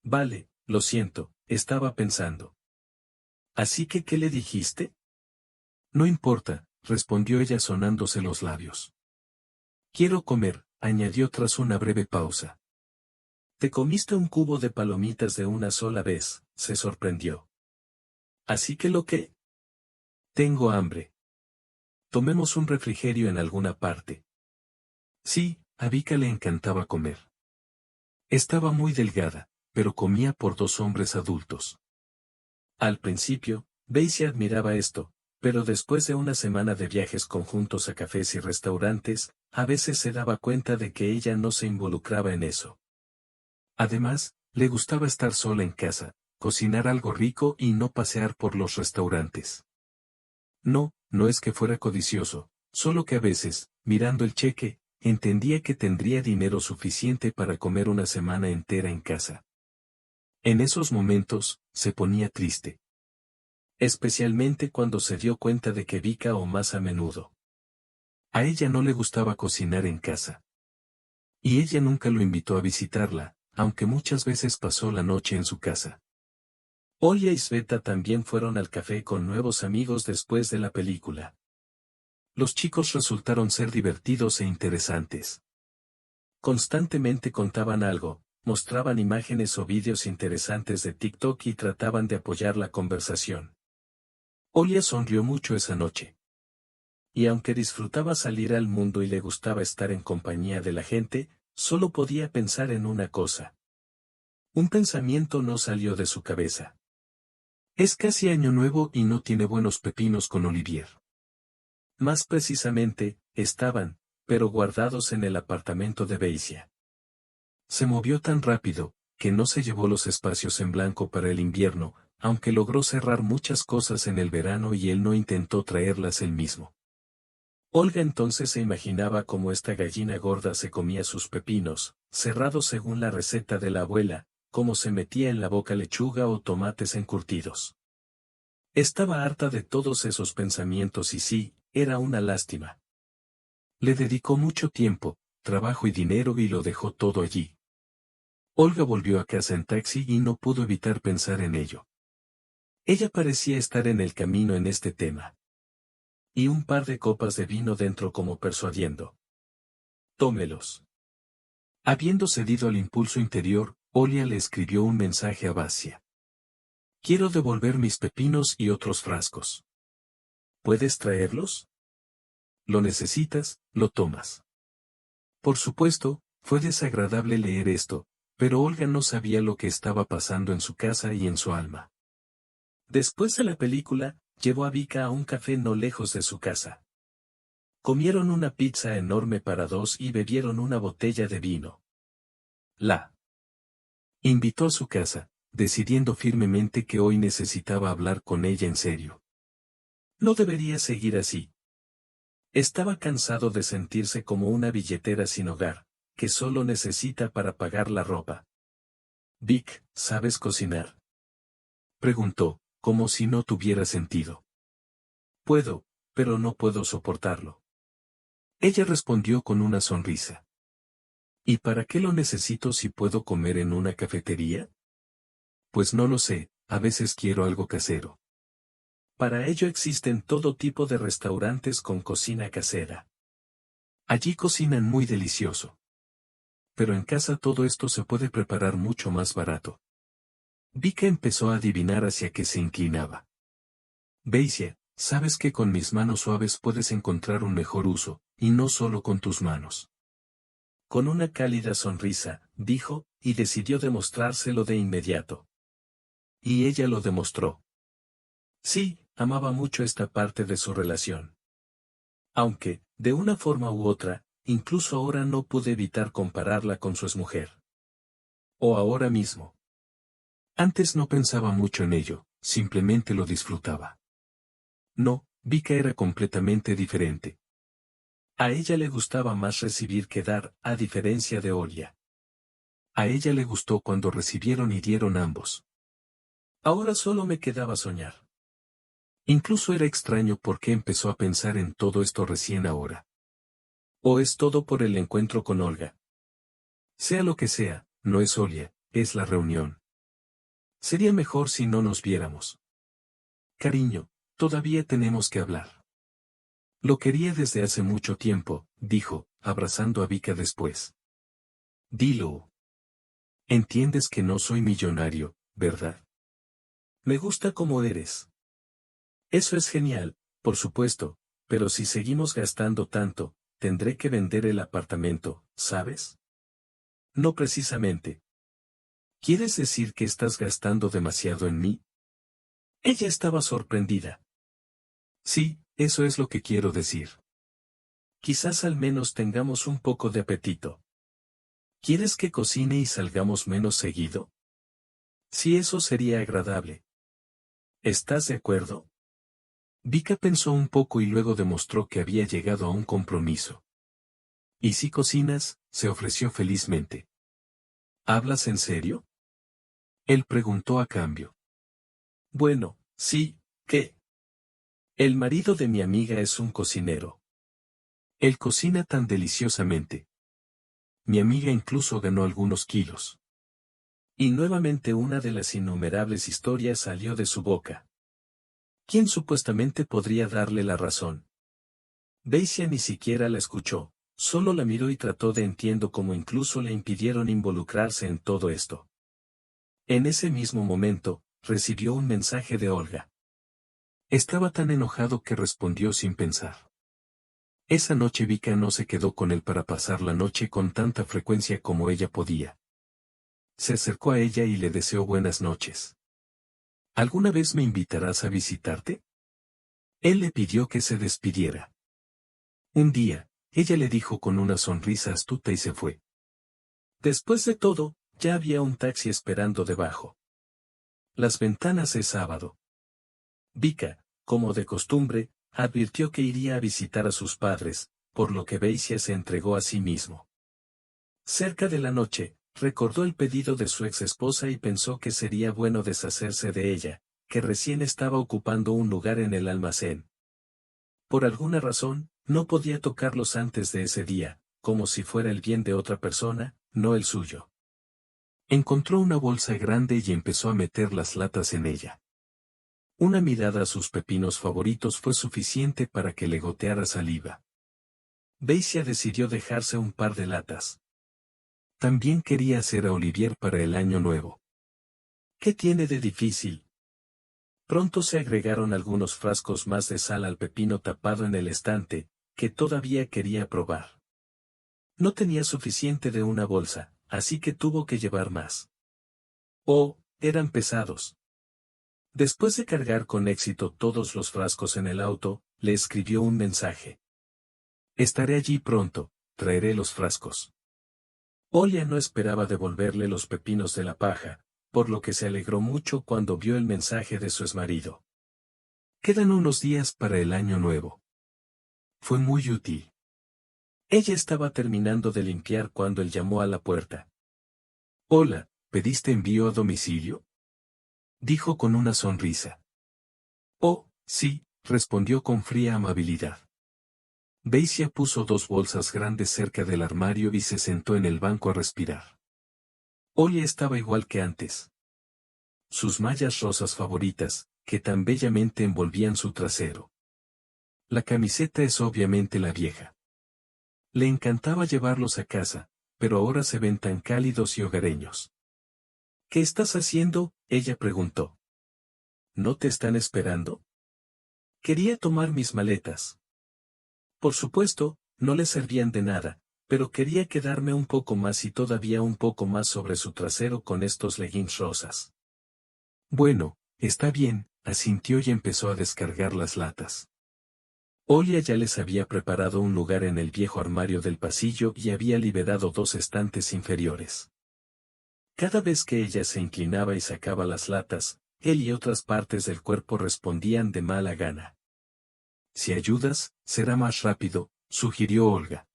«Vale, lo siento, estaba pensando». «¿Así que qué le dijiste?». «No importa», respondió ella sonándose los labios. «Quiero comer», añadió tras una breve pausa. «¿Te comiste un cubo de palomitas de una sola vez?», se sorprendió. «¿Así que lo que?». «Tengo hambre. Tomemos un refrigerio en alguna parte». Sí, a Vika le encantaba comer. Estaba muy delgada, pero comía por 2 hombres adultos. Al principio, Beisia admiraba esto, pero después de una semana de viajes conjuntos a cafés y restaurantes, a veces se daba cuenta de que ella no se involucraba en eso. Además, le gustaba estar sola en casa, cocinar algo rico y no pasear por los restaurantes. No, no es que fuera codicioso, solo que a veces, mirando el cheque, entendía que tendría dinero suficiente para comer una semana entera en casa. En esos momentos, se ponía triste. Especialmente cuando se dio cuenta de que Vika o más a menudo. A ella no le gustaba cocinar en casa. Y ella nunca lo invitó a visitarla, aunque muchas veces pasó la noche en su casa. Olia y Sveta también fueron al café con nuevos amigos después de la película. Los chicos resultaron ser divertidos e interesantes. Constantemente contaban algo, mostraban imágenes o vídeos interesantes de TikTok y trataban de apoyar la conversación. Olia sonrió mucho esa noche. Y aunque disfrutaba salir al mundo y le gustaba estar en compañía de la gente, solo podía pensar en una cosa. Un pensamiento no salió de su cabeza. Es casi año nuevo y no tiene buenos pepinos con Olivier. Más precisamente, estaban, pero guardados en el apartamento de Beisia. Se movió tan rápido, que no se llevó los espacios en blanco para el invierno, aunque logró cerrar muchas cosas en el verano y él no intentó traerlas él mismo. Olga entonces se imaginaba cómo esta gallina gorda se comía sus pepinos, cerrados según la receta de la abuela, cómo se metía en la boca lechuga o tomates encurtidos. Estaba harta de todos esos pensamientos y sí, era una lástima. Le dedicó mucho tiempo, trabajo y dinero y lo dejó todo allí. Olga volvió a casa en taxi y no pudo evitar pensar en ello. Ella parecía estar en el camino en este tema. Y un par de copas de vino dentro como persuadiendo. Tómelos. Habiendo cedido al impulso interior, Olia le escribió un mensaje a Basia. Quiero devolver mis pepinos y otros frascos. ¿Puedes traerlos? Lo necesitas, lo tomas. Por supuesto, fue desagradable leer esto, pero Olga no sabía lo que estaba pasando en su casa y en su alma. Después de la película, llevó a Vika a un café no lejos de su casa. Comieron una pizza enorme para dos y bebieron una botella de vino. La invitó a su casa, decidiendo firmemente que hoy necesitaba hablar con ella en serio. No debería seguir así. Estaba cansado de sentirse como una billetera sin hogar, que solo necesita para pagar la ropa. Vic, ¿sabes cocinar? Preguntó, como si no tuviera sentido. Puedo, pero no puedo soportarlo. Ella respondió con una sonrisa. ¿Y para qué lo necesito si puedo comer en una cafetería? Pues no lo sé, a veces quiero algo casero. Para ello existen todo tipo de restaurantes con cocina casera. Allí cocinan muy delicioso. Pero en casa todo esto se puede preparar mucho más barato. Vika empezó a adivinar hacia qué se inclinaba. Beisia, sabes que con mis manos suaves puedes encontrar un mejor uso, y no solo con tus manos. Con una cálida sonrisa, dijo, y decidió demostrárselo de inmediato. Y ella lo demostró. Sí, amaba mucho esta parte de su relación. Aunque, de una forma u otra, incluso ahora no pude evitar compararla con su exmujer. O ahora mismo. Antes no pensaba mucho en ello, simplemente lo disfrutaba. No, Vika era completamente diferente. A ella le gustaba más recibir que dar, a diferencia de Olia. A ella le gustó cuando recibieron y dieron ambos. Ahora solo me quedaba soñar. Incluso era extraño porque empezó a pensar en todo esto recién ahora. ¿O es todo por el encuentro con Olga? Sea lo que sea, no es Olia, es la reunión. Sería mejor si no nos viéramos. Cariño, todavía tenemos que hablar. Lo quería desde hace mucho tiempo, dijo, abrazando a Vika después. Dilo. Entiendes que no soy millonario, ¿verdad? Me gusta como eres. Eso es genial, por supuesto, pero si seguimos gastando tanto, tendré que vender el apartamento, ¿sabes? No precisamente. ¿Quieres decir que estás gastando demasiado en mí? Ella estaba sorprendida. Sí, eso es lo que quiero decir. Quizás al menos tengamos un poco de apetito. ¿Quieres que cocine y salgamos menos seguido? Sí, eso sería agradable. ¿Estás de acuerdo? Vika pensó un poco y luego demostró que había llegado a un compromiso. ¿Y si cocinas? Se ofreció felizmente. ¿Hablas en serio? Él preguntó a cambio. Bueno, sí, ¿qué? El marido de mi amiga es un cocinero. Él cocina tan deliciosamente. Mi amiga incluso ganó algunos kilos. Y nuevamente una de las innumerables historias salió de su boca. ¿Quién supuestamente podría darle la razón? Daisy ni siquiera la escuchó, solo la miró y trató de entiendo cómo incluso le impidieron involucrarse en todo esto. En ese mismo momento, recibió un mensaje de Olga. Estaba tan enojado que respondió sin pensar. Esa noche Vika no se quedó con él para pasar la noche con tanta frecuencia como ella podía. Se acercó a ella y le deseó buenas noches. ¿Alguna vez me invitarás a visitarte? Él le pidió que se despidiera. Un día, ella le dijo con una sonrisa astuta y se fue. Después de todo, ya había un taxi esperando debajo. Las ventanas es sábado. Vika, como de costumbre, advirtió que iría a visitar a sus padres, por lo que Beisia se entregó a sí mismo. Cerca de la noche, Recordó el pedido de su ex esposa y pensó que sería bueno deshacerse de ella, que recién estaba ocupando un lugar en el almacén. Por alguna razón, no podía tocarlos antes de ese día, como si fuera el bien de otra persona, no el suyo. Encontró una bolsa grande y empezó a meter las latas en ella. Una mirada a sus pepinos favoritos fue suficiente para que le goteara saliva. Beisia decidió dejarse un par de latas. También quería hacer a Olivier para el año nuevo. ¿Qué tiene de difícil? Pronto se agregaron algunos frascos más de sal al pepino tapado en el estante, que todavía quería probar. No tenía suficiente de una bolsa, así que tuvo que llevar más. Oh, eran pesados. Después de cargar con éxito todos los frascos en el auto, le escribió un mensaje. Estaré allí pronto, traeré los frascos. Olia no esperaba devolverle los pepinos de la paja, por lo que se alegró mucho cuando vio el mensaje de su exmarido. Quedan unos días para el año nuevo. Fue muy útil. Ella estaba terminando de limpiar cuando él llamó a la puerta. Hola, ¿pediste envío a domicilio? Dijo con una sonrisa. Oh, sí, respondió con fría amabilidad. Beisia puso dos bolsas grandes cerca del armario y se sentó en el banco a respirar. Olia estaba igual que antes. Sus mallas rosas favoritas, que tan bellamente envolvían su trasero. La camiseta es obviamente la vieja. Le encantaba llevarlos a casa, pero ahora se ven tan cálidos y hogareños. ¿Qué estás haciendo? Ella preguntó. ¿No te están esperando? Quería tomar mis maletas. Por supuesto, no le servían de nada, pero quería quedarme un poco más y todavía un poco más sobre su trasero con estos leggings rosas. Bueno, está bien, asintió y empezó a descargar las latas. Olia ya les había preparado un lugar en el viejo armario del pasillo y había liberado dos estantes inferiores. Cada vez que ella se inclinaba y sacaba las latas, él y otras partes del cuerpo respondían de mala gana. Si ayudas, será más rápido, sugirió Olga.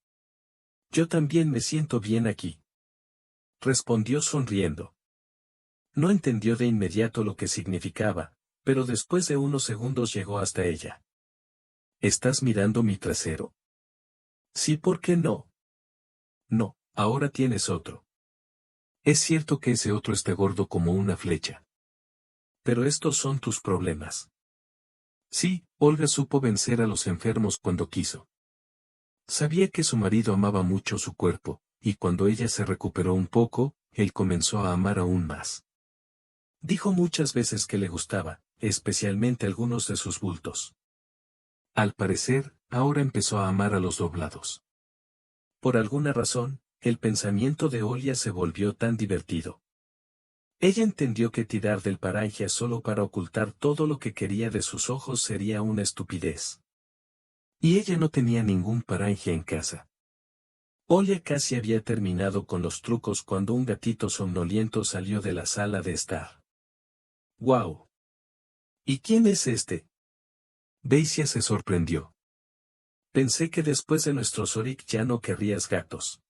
Yo también me siento bien aquí. Respondió sonriendo. No entendió de inmediato lo que significaba, pero después de unos segundos llegó hasta ella. ¿Estás mirando mi trasero? Sí, ¿por qué no? No, ahora tienes otro. Es cierto que ese otro está gordo como una flecha. Pero estos son tus problemas. Sí, Olga supo vencer a los enfermos cuando quiso. Sabía que su marido amaba mucho su cuerpo, y cuando ella se recuperó un poco, él comenzó a amar aún más. Dijo muchas veces que le gustaba, especialmente algunos de sus bultos. Al parecer, ahora empezó a amar a los doblados. Por alguna razón, el pensamiento de Olia se volvió tan divertido. Ella entendió que tirar del paragia solo para ocultar todo lo que quería de sus ojos sería una estupidez. Y ella no tenía ningún paragia en casa. Olia casi había terminado con los trucos cuando un gatito somnoliento salió de la sala de estar. ¡Guau! ¿Y quién es este? Beisia se sorprendió. Pensé que después de nuestro Zorik ya no querrías gatos.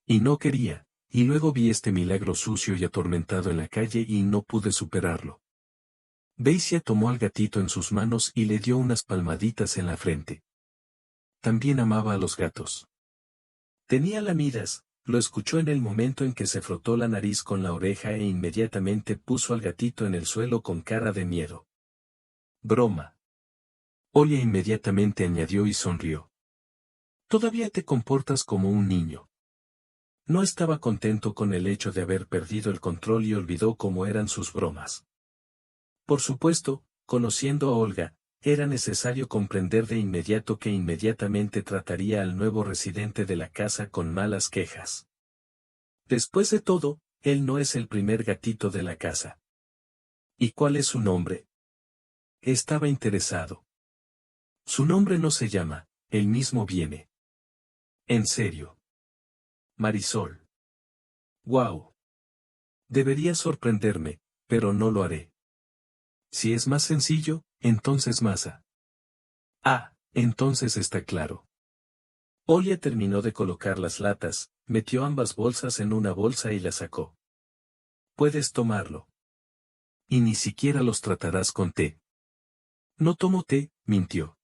Y no quería, y luego vi este milagro sucio y atormentado en la calle y no pude superarlo. Beisia tomó al gatito en sus manos y le dio unas palmaditas en la frente. También amaba a los gatos. Tenía lamidas, lo escuchó en el momento en que se frotó la nariz con la oreja e inmediatamente puso al gatito en el suelo con cara de miedo. Broma. Olia inmediatamente añadió y sonrió. Todavía te comportas como un niño. No estaba contento con el hecho de haber perdido el control y olvidó cómo eran sus bromas. Por supuesto, conociendo a Olga, era necesario comprender de inmediato que inmediatamente trataría al nuevo residente de la casa con malas quejas. Después de todo, él no es el primer gatito de la casa. ¿Y cuál es su nombre? Estaba interesado. Su nombre no se llama, él mismo viene. En serio. Marisol. ¡Guau! Debería sorprenderme, pero no lo haré. Si es más sencillo, entonces Masa. Ah, entonces está claro. Olia terminó de colocar las latas, metió ambas bolsas en una bolsa y las sacó. Puedes tomarlo. Y ni siquiera los tratarás con té. No tomo té, mintió.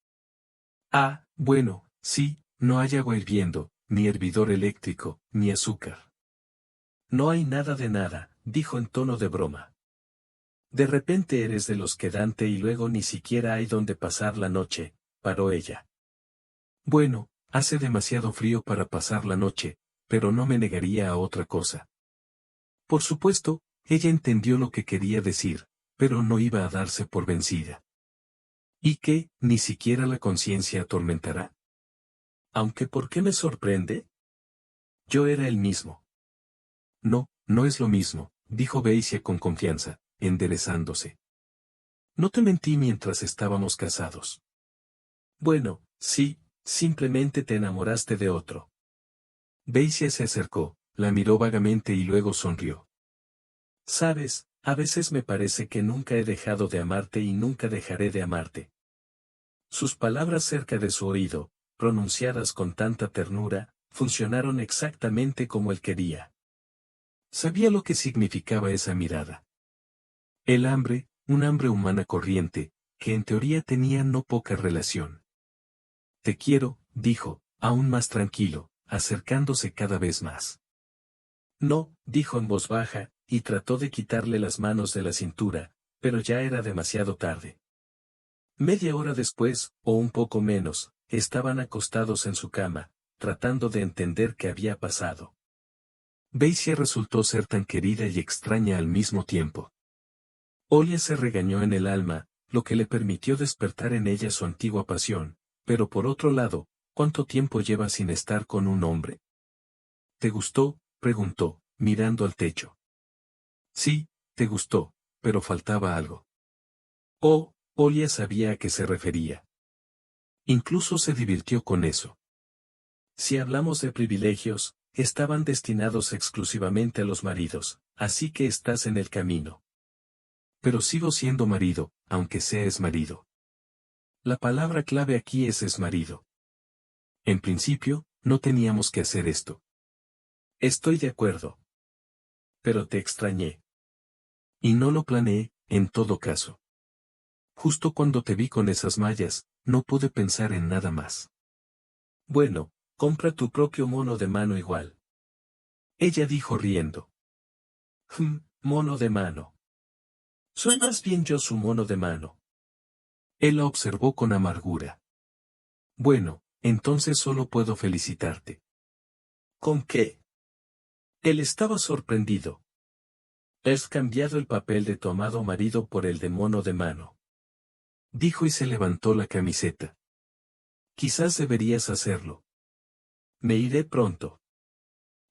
Ah, bueno, sí, no hay agua hirviendo, ni hervidor eléctrico, ni azúcar. No hay nada de nada, dijo en tono de broma. De repente eres de los que dan té y luego ni siquiera hay donde pasar la noche, paró ella. Bueno, hace demasiado frío para pasar la noche, pero no me negaría a otra cosa. Por supuesto, ella entendió lo que quería decir, pero no iba a darse por vencida. ¿Y qué, ni siquiera la conciencia atormentará? Aunque ¿por qué me sorprende? Yo era el mismo. No, no es lo mismo, dijo Beisia con confianza, enderezándose. No te mentí mientras estábamos casados. Bueno, sí, simplemente te enamoraste de otro. Beisia se acercó, la miró vagamente y luego sonrió. Sabes, a veces me parece que nunca he dejado de amarte y nunca dejaré de amarte. Sus palabras cerca de su oído, pronunciadas con tanta ternura, funcionaron exactamente como él quería. Sabía lo que significaba esa mirada. El hambre, un hambre humana corriente, que en teoría tenía no poca relación. Te quiero, dijo, aún más tranquilo, acercándose cada vez más. No, dijo en voz baja, y trató de quitarle las manos de la cintura, pero ya era demasiado tarde. Media hora después, o un poco menos, estaban acostados en su cama, tratando de entender qué había pasado. Beisia resultó ser tan querida y extraña al mismo tiempo. Olia se regañó en el alma, lo que le permitió despertar en ella su antigua pasión, pero por otro lado, ¿cuánto tiempo lleva sin estar con un hombre? ¿Te gustó?, preguntó, mirando al techo. Sí, te gustó, pero faltaba algo. Oh, Olia sabía a qué se refería. Incluso se divirtió con eso. Si hablamos de privilegios, estaban destinados exclusivamente a los maridos, así que estás en el camino. Pero sigo siendo marido, aunque seas marido. La palabra clave aquí es marido. En principio, no teníamos que hacer esto. Estoy de acuerdo. Pero te extrañé. Y no lo planeé, en todo caso. Justo cuando te vi con esas mallas, no pude pensar en nada más. Bueno, compra tu propio mono de mano igual. Ella dijo riendo. Mono de mano. Soy más bien yo su mono de mano. Él la observó con amargura. Bueno, entonces solo puedo felicitarte. ¿Con qué? Él estaba sorprendido. Has cambiado el papel de tu amado marido por el de mono de mano. Dijo y se levantó la camiseta. Quizás deberías hacerlo. Me iré pronto.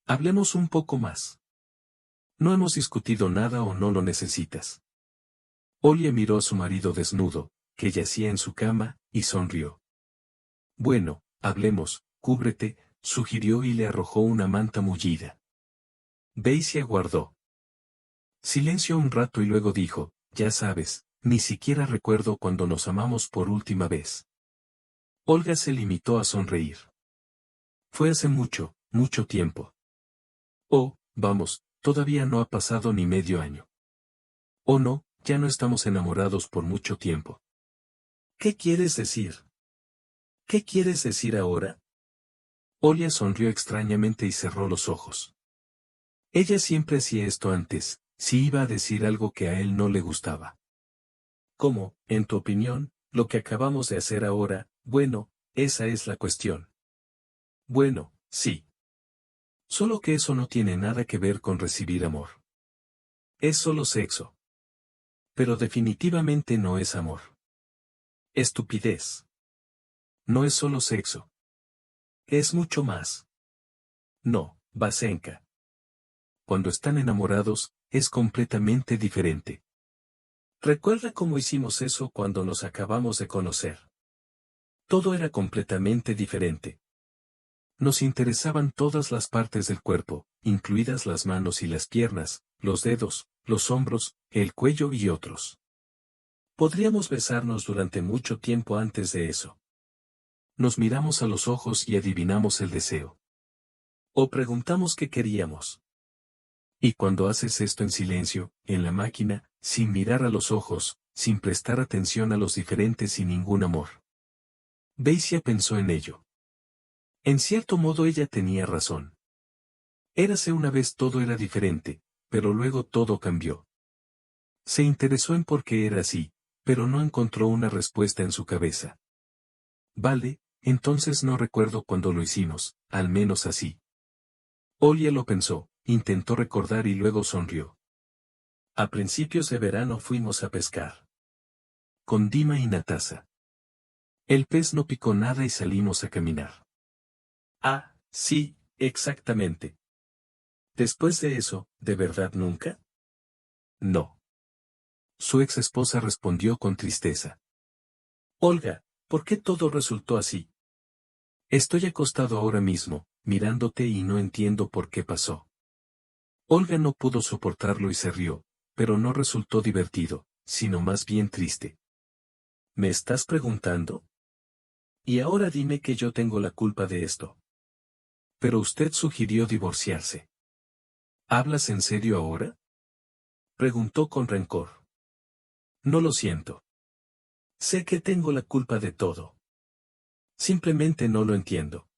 Hablemos un poco más. No hemos discutido nada o no lo necesitas. Olia miró a su marido desnudo, que yacía en su cama, y sonrió. Bueno, hablemos, cúbrete, sugirió y le arrojó una manta mullida. Beisia guardó silencio un rato y luego dijo, ya sabes, ni siquiera recuerdo cuando nos amamos por última vez. Olga se limitó a sonreír. Fue hace mucho, mucho tiempo. Oh, vamos, todavía no ha pasado ni medio año. Oh no, ya no estamos enamorados por mucho tiempo. ¿Qué quieres decir? ¿Qué quieres decir ahora? Olia sonrió extrañamente y cerró los ojos. Ella siempre hacía esto antes, si iba a decir algo que a él no le gustaba. ¿Cómo, en tu opinión, lo que acabamos de hacer ahora? Bueno, esa es la cuestión. Bueno, sí. Solo que eso no tiene nada que ver con recibir amor. Es solo sexo. Pero definitivamente no es amor. Estupidez. No es solo sexo. Es mucho más. No, Vasenka. Cuando están enamorados, es completamente diferente. Recuerda cómo hicimos eso cuando nos acabamos de conocer. Todo era completamente diferente. Nos interesaban todas las partes del cuerpo, incluidas las manos y las piernas, los dedos, los hombros, el cuello y otros. Podríamos besarnos durante mucho tiempo antes de eso. Nos miramos a los ojos y adivinamos el deseo. O preguntamos qué queríamos. Y cuando haces esto en silencio, en la máquina, sin mirar a los ojos, sin prestar atención a los diferentes y ningún amor. Beisia pensó en ello. En cierto modo ella tenía razón. Érase una vez todo era diferente, pero luego todo cambió. Se interesó en por qué era así, pero no encontró una respuesta en su cabeza. Vale, entonces no recuerdo cuándo lo hicimos, al menos así. Olia lo pensó, intentó recordar y luego sonrió. A principios de verano fuimos a pescar. Con Dima y Natasa. El pez no picó nada y salimos a caminar. Ah, sí, exactamente. Después de eso, ¿de verdad nunca? No. Su ex esposa respondió con tristeza. Olga, ¿por qué todo resultó así? Estoy acostado ahora mismo, mirándote y no entiendo por qué pasó. Olga no pudo soportarlo y se rió, pero no resultó divertido, sino más bien triste. ¿Me estás preguntando? Y ahora dime que yo tengo la culpa de esto. Pero usted sugirió divorciarse. ¿Hablas en serio ahora? Preguntó con rencor. No lo siento. Sé que tengo la culpa de todo. Simplemente no lo entiendo.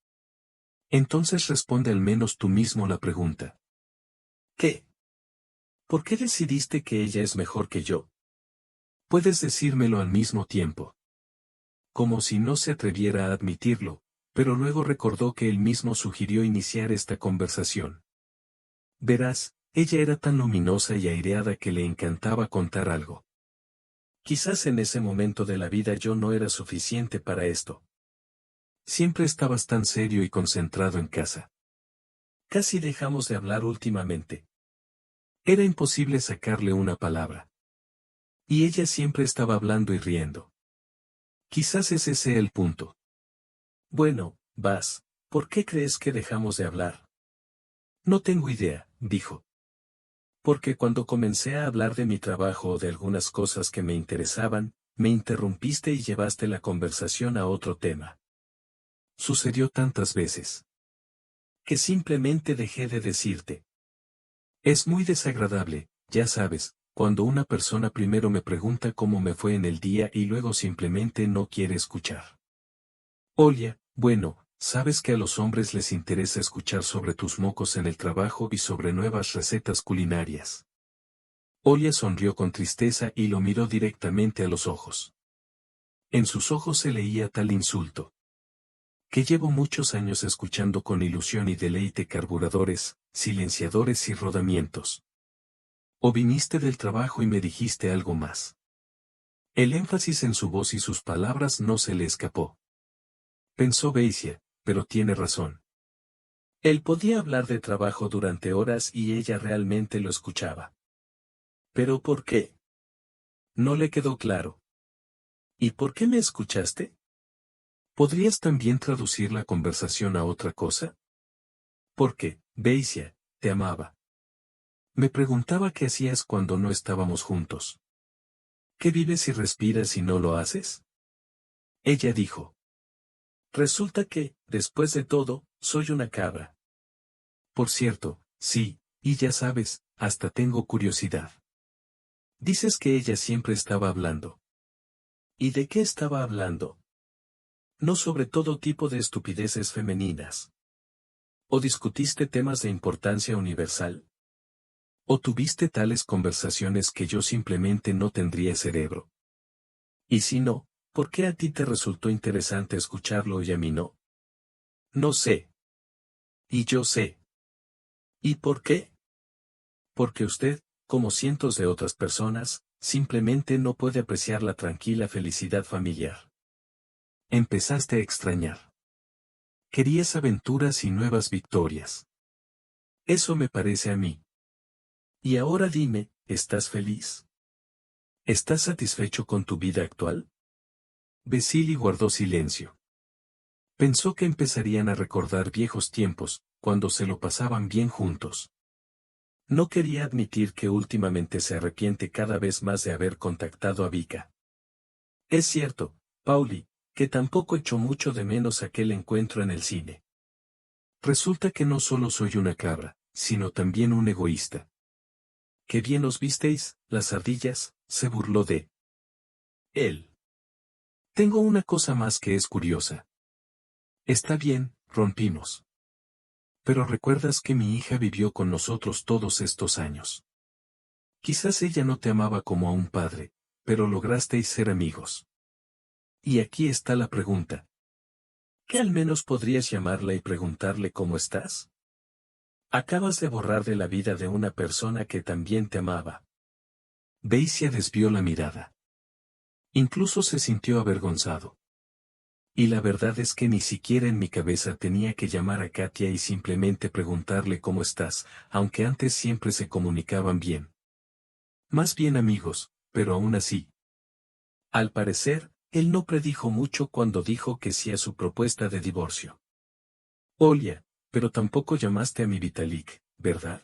Entonces responde al menos tú mismo la pregunta. ¿Qué? ¿Por qué decidiste que ella es mejor que yo? Puedes decírmelo al mismo tiempo. Como si no se atreviera a admitirlo, pero luego recordó que él mismo sugirió iniciar esta conversación. Verás, ella era tan luminosa y aireada que le encantaba contar algo. Quizás en ese momento de la vida yo no era suficiente para esto. Siempre estabas tan serio y concentrado en casa. Casi dejamos de hablar últimamente. Era imposible sacarle una palabra. Y ella siempre estaba hablando y riendo. Quizás ese sea el punto. Bueno, Vas, ¿por qué crees que dejamos de hablar? No tengo idea, dijo. Porque cuando comencé a hablar de mi trabajo o de algunas cosas que me interesaban, me interrumpiste y llevaste la conversación a otro tema. Sucedió tantas veces. Que simplemente dejé de decirte. Es muy desagradable, ya sabes, cuando una persona primero me pregunta cómo me fue en el día y luego simplemente no quiere escuchar. Olia, bueno, sabes que a los hombres les interesa escuchar sobre tus mocos en el trabajo y sobre nuevas recetas culinarias. Olia sonrió con tristeza y lo miró directamente a los ojos. En sus ojos se leía tal insulto. Que llevo muchos años escuchando con ilusión y deleite carburadores, silenciadores y rodamientos. O viniste del trabajo y me dijiste algo más. El énfasis en su voz y sus palabras no se le escapó. Pensó Beisia, pero tiene razón. Él podía hablar de trabajo durante horas y ella realmente lo escuchaba. ¿Pero por qué? No le quedó claro. ¿Y por qué me escuchaste? ¿Podrías también traducir la conversación a otra cosa? Porque, Beisia, te amaba. Me preguntaba qué hacías cuando no estábamos juntos. ¿Qué vives y respiras y no lo haces? Ella dijo. Resulta que, después de todo, soy una cabra. Por cierto, sí, y ya sabes, hasta tengo curiosidad. Dices que ella siempre estaba hablando. ¿Y de qué estaba hablando? No sobre todo tipo de estupideces femeninas. ¿O discutiste temas de importancia universal? ¿O tuviste tales conversaciones que yo simplemente no tendría cerebro? Y si no, ¿por qué a ti te resultó interesante escucharlo y a mí no? No sé. Y yo sé. ¿Y por qué? Porque usted, como cientos de otras personas, simplemente no puede apreciar la tranquila felicidad familiar. Empezaste a extrañar. Querías aventuras y nuevas victorias. Eso me parece a mí. Y ahora dime, ¿estás feliz? ¿Estás satisfecho con tu vida actual? Vasili guardó silencio. Pensó que empezarían a recordar viejos tiempos, cuando se lo pasaban bien juntos. No quería admitir que últimamente se arrepiente cada vez más de haber contactado a Vika. Es cierto, Pauli, que tampoco echó mucho de menos aquel encuentro en el cine. Resulta que no solo soy una cabra, sino también un egoísta. —¡Qué bien os visteis, las ardillas! Se burló de él. Tengo una cosa más que es curiosa. Está bien, rompimos. Pero recuerdas que mi hija vivió con nosotros todos estos años. Quizás ella no te amaba como a un padre, pero lograsteis ser amigos. Y aquí está la pregunta. ¿Qué al menos podrías llamarla y preguntarle cómo estás? Acabas de borrar de la vida de una persona que también te amaba. Beisia desvió la mirada. Incluso se sintió avergonzado. Y la verdad es que ni siquiera en mi cabeza tenía que llamar a Katia y simplemente preguntarle cómo estás, aunque antes siempre se comunicaban bien. Más bien amigos, pero aún así. Al parecer, él no predijo mucho cuando dijo que sí a su propuesta de divorcio. Olia, pero tampoco llamaste a mi Vitalik, ¿verdad?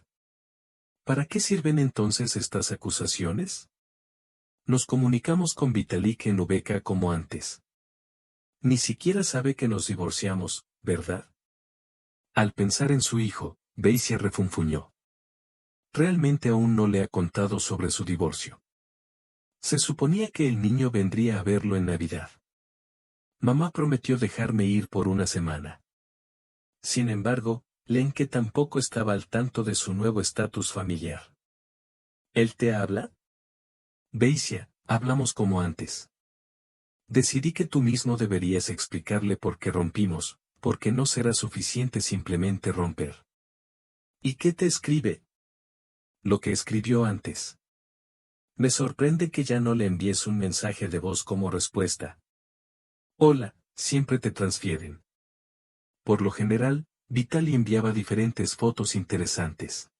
¿Para qué sirven entonces estas acusaciones? Nos comunicamos con Vitalik en Ubeca como antes. Ni siquiera sabe que nos divorciamos, ¿verdad? Al pensar en su hijo, Beisia refunfuñó. Realmente aún no le ha contado sobre su divorcio. Se suponía que el niño vendría a verlo en Navidad. Mamá prometió dejarme ir por una semana. Sin embargo, Lenke tampoco estaba al tanto de su nuevo estatus familiar. ¿Él te habla? Beisia, hablamos como antes. Decidí que tú mismo deberías explicarle por qué rompimos, porque no será suficiente simplemente romper. ¿Y qué te escribe? Lo que escribió antes. Me sorprende que ya no le envíes un mensaje de voz como respuesta. Hola, siempre te transfieren. Por lo general, Vitali enviaba diferentes fotos interesantes.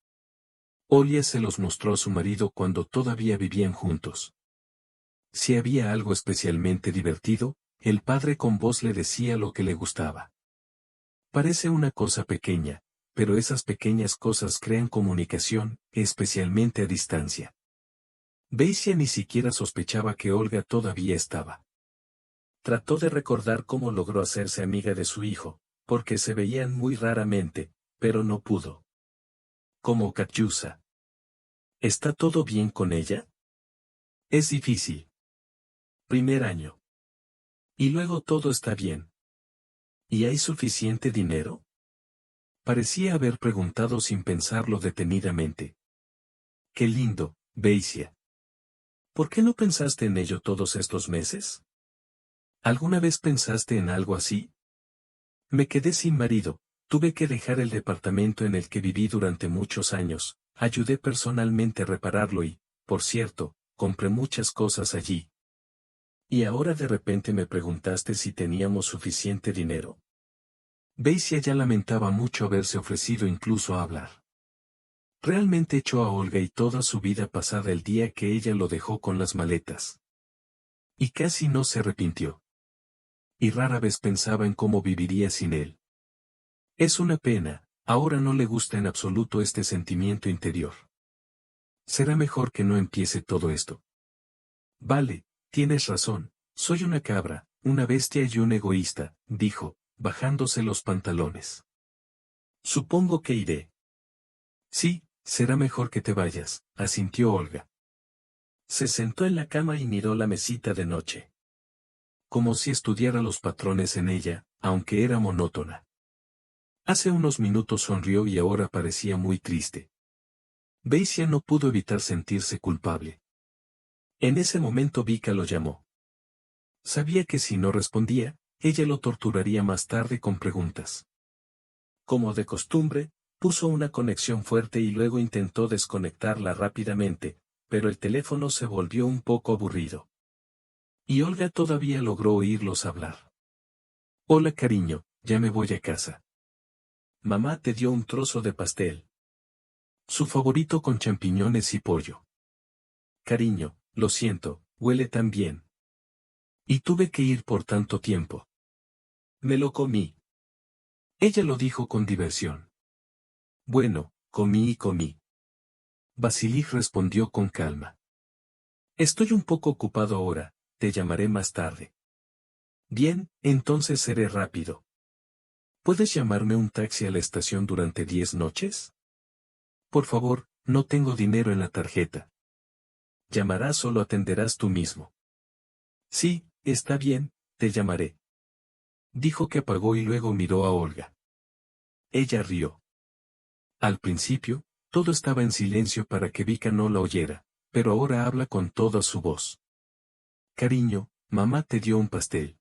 Olia se los mostró a su marido cuando todavía vivían juntos. Si había algo especialmente divertido, el padre con voz le decía lo que le gustaba. Parece una cosa pequeña, pero esas pequeñas cosas crean comunicación, especialmente a distancia. Beisia ni siquiera sospechaba que Olga todavía estaba. Trató de recordar cómo logró hacerse amiga de su hijo, porque se veían muy raramente, pero no pudo. Como Katyusa. ¿Está todo bien con ella? Es difícil. Primer año. Y luego todo está bien. ¿Y hay suficiente dinero? Parecía haber preguntado sin pensarlo detenidamente. Qué lindo, Beisia. ¿Por qué no pensaste en ello todos estos meses? ¿Alguna vez pensaste en algo así? Me quedé sin marido, tuve que dejar el departamento en el que viví durante muchos años, ayudé personalmente a repararlo y, por cierto, compré muchas cosas allí. ¿Y ahora de repente me preguntaste si teníamos suficiente dinero? Beisia ya lamentaba mucho haberse ofrecido incluso a hablar. Realmente echó a Olga y toda su vida pasada el día que ella lo dejó con las maletas. Y casi no se arrepintió. Y rara vez pensaba en cómo viviría sin él. Es una pena, ahora no le gusta en absoluto este sentimiento interior. Será mejor que no empiece todo esto. Vale, tienes razón, soy una cabra, una bestia y un egoísta, dijo, bajándose los pantalones. Supongo que iré. Sí, será mejor que te vayas, asintió Olga. Se sentó en la cama y miró la mesita de noche. Como si estudiara los patrones en ella, aunque era monótona. Hace unos minutos sonrió y ahora parecía muy triste. Beisia no pudo evitar sentirse culpable. En ese momento Vika lo llamó. Sabía que si no respondía, ella lo torturaría más tarde con preguntas. Como de costumbre, puso una conexión fuerte y luego intentó desconectarla rápidamente, pero el teléfono se volvió un poco aburrido. Y Olga todavía logró oírlos hablar. Hola cariño, ya me voy a casa. Mamá te dio un trozo de pastel. Su favorito con champiñones y pollo. Cariño, lo siento, huele tan bien. Y tuve que ir por tanto tiempo. Me lo comí. Ella lo dijo con diversión. Bueno, comí y comí. Vasilij respondió con calma. Estoy un poco ocupado ahora, te llamaré más tarde. Bien, entonces seré rápido. ¿Puedes llamarme un taxi a la estación durante 10 noches? Por favor, no tengo dinero en la tarjeta. Llamarás o lo atenderás tú mismo. Sí, está bien, te llamaré. Dijo que apagó y luego miró a Olga. Ella rió. Al principio, todo estaba en silencio para que Vika no la oyera, pero ahora habla con toda su voz. Cariño, mamá te dio un pastel.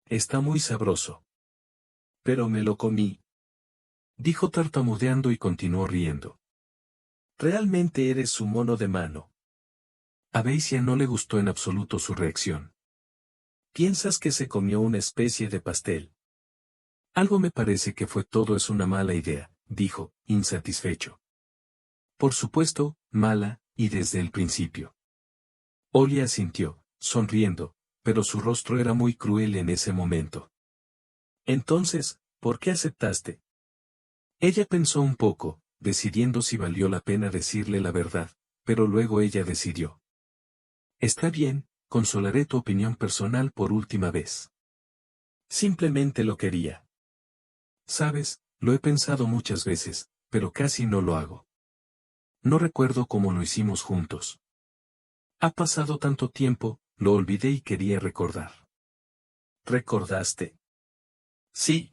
Está muy sabroso. Pero me lo comí. Dijo tartamudeando y continuó riendo. Realmente eres su mono de mano. A Beisia no le gustó en absoluto su reacción. ¿Piensas que se comió una especie de pastel? Algo me parece que fue todo es una mala idea, dijo, insatisfecho. Por supuesto, mala, y desde el principio. Olia asintió, sonriendo, pero su rostro era muy cruel en ese momento. Entonces, ¿por qué aceptaste? Ella pensó un poco, decidiendo si valió la pena decirle la verdad, pero luego ella decidió. Está bien, consolaré tu opinión personal por última vez. Simplemente lo quería. Sabes, lo he pensado muchas veces, pero casi no lo hago. No recuerdo cómo lo hicimos juntos. Ha pasado tanto tiempo, lo olvidé y quería recordar. ¿Recordaste? Sí.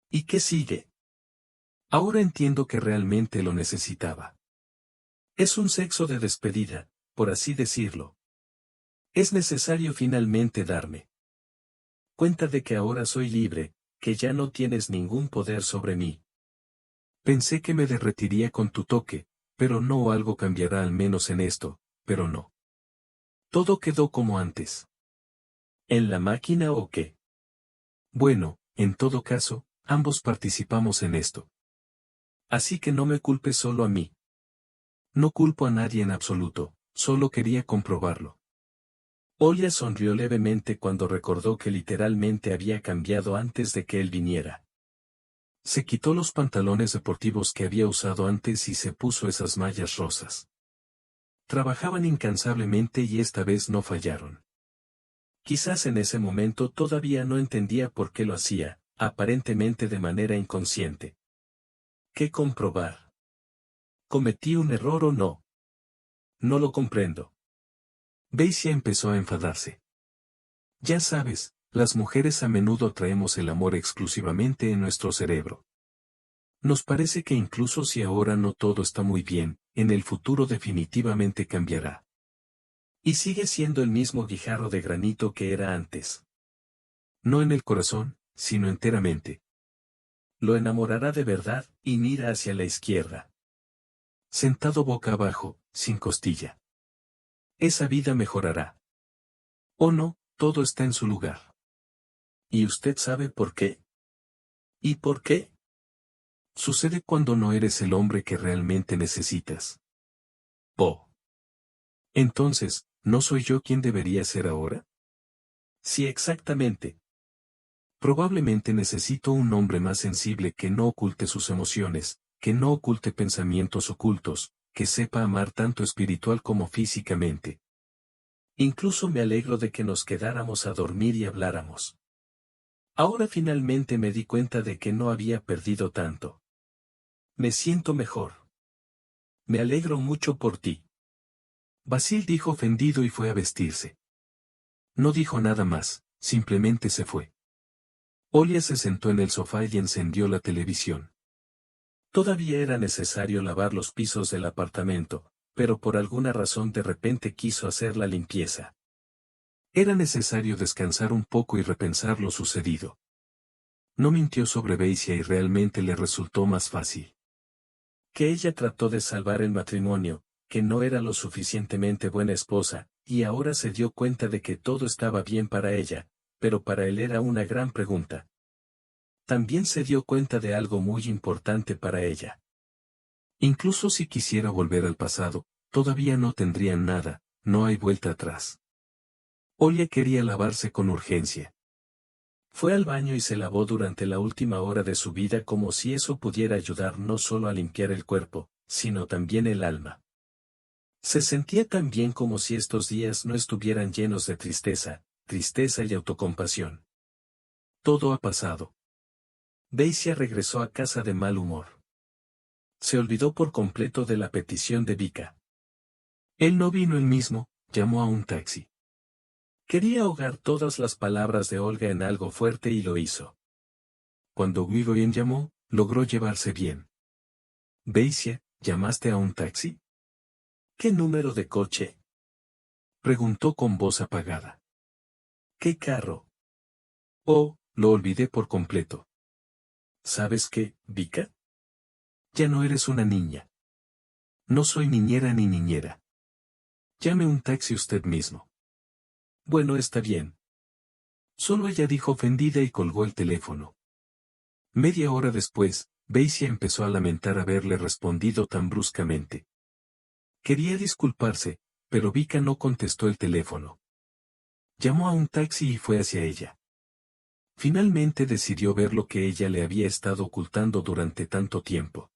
¿Y qué sigue? Ahora entiendo que realmente lo necesitaba. Es un sexo de despedida, por así decirlo. Es necesario finalmente darme cuenta de que ahora soy libre, que ya no tienes ningún poder sobre mí. Pensé que me derretiría con tu toque, pero no algo cambiará al menos en esto, pero no. Todo quedó como antes. ¿En la máquina o qué? Bueno, en todo caso, ambos participamos en esto. Así que no me culpes solo a mí. No culpo a nadie en absoluto, solo quería comprobarlo. Olia sonrió levemente cuando recordó que literalmente había cambiado antes de que él viniera. Se quitó los pantalones deportivos que había usado antes y se puso esas mallas rosas. Trabajaban incansablemente y esta vez no fallaron. Quizás en ese momento todavía no entendía por qué lo hacía, aparentemente de manera inconsciente. ¿Qué comprobar? ¿Cometí un error o no? No lo comprendo. Beisia empezó a enfadarse. Ya sabes, las mujeres a menudo traemos el amor exclusivamente en nuestro cerebro. Nos parece que incluso si ahora no todo está muy bien, en el futuro definitivamente cambiará. Y sigue siendo el mismo guijarro de granito que era antes. No en el corazón, sino enteramente. Lo enamorará de verdad, y mira hacia la izquierda. Sentado boca abajo, sin costilla. Esa vida mejorará. O no, todo está en su lugar. ¿Y usted sabe por qué? ¿Y por qué? Sucede cuando no eres el hombre que realmente necesitas. Oh. Entonces, ¿no soy yo quien debería ser ahora? Sí, exactamente. Probablemente necesito un hombre más sensible que no oculte sus emociones, que no oculte pensamientos ocultos, que sepa amar tanto espiritual como físicamente. Incluso me alegro de que nos quedáramos a dormir y habláramos. Ahora finalmente me di cuenta de que no había perdido tanto. Me siento mejor. Me alegro mucho por ti. Basil dijo ofendido y fue a vestirse. No dijo nada más, simplemente se fue. Olia se sentó en el sofá y encendió la televisión. Todavía era necesario lavar los pisos del apartamento, pero por alguna razón de repente quiso hacer la limpieza. Era necesario descansar un poco y repensar lo sucedido. No mintió sobre Beisia y realmente le resultó más fácil. Que ella trató de salvar el matrimonio, que no era lo suficientemente buena esposa, y ahora se dio cuenta de que todo estaba bien para ella, pero para él era una gran pregunta. También se dio cuenta de algo muy importante para ella. Incluso si quisiera volver al pasado, todavía no tendrían nada, no hay vuelta atrás. Olia quería lavarse con urgencia. Fue al baño y se lavó durante la última hora de su vida como si eso pudiera ayudar no solo a limpiar el cuerpo, sino también el alma. Se sentía tan bien como si estos días no estuvieran llenos de tristeza, tristeza y autocompasión. Todo ha pasado. Daisy regresó a casa de mal humor. Se olvidó por completo de la petición de Vika. Él no vino él mismo, llamó a un taxi. Quería ahogar todas las palabras de Olga en algo fuerte y lo hizo. Cuando Vivian llamó, logró llevarse bien. Daisy, ¿llamaste a un taxi? ¿Qué número de coche? Preguntó con voz apagada. ¿Qué carro? Oh, lo olvidé por completo. ¿Sabes qué, Vika? Ya no eres una niña. No soy niñera ni niñera. Llame un taxi usted mismo. Bueno, está bien. Solo ella dijo ofendida y colgó el teléfono. Media hora después, Daisy empezó a lamentar haberle respondido tan bruscamente. Quería disculparse, pero Vika no contestó el teléfono. Llamó a un taxi y fue hacia ella. Finalmente decidió ver lo que ella le había estado ocultando durante tanto tiempo.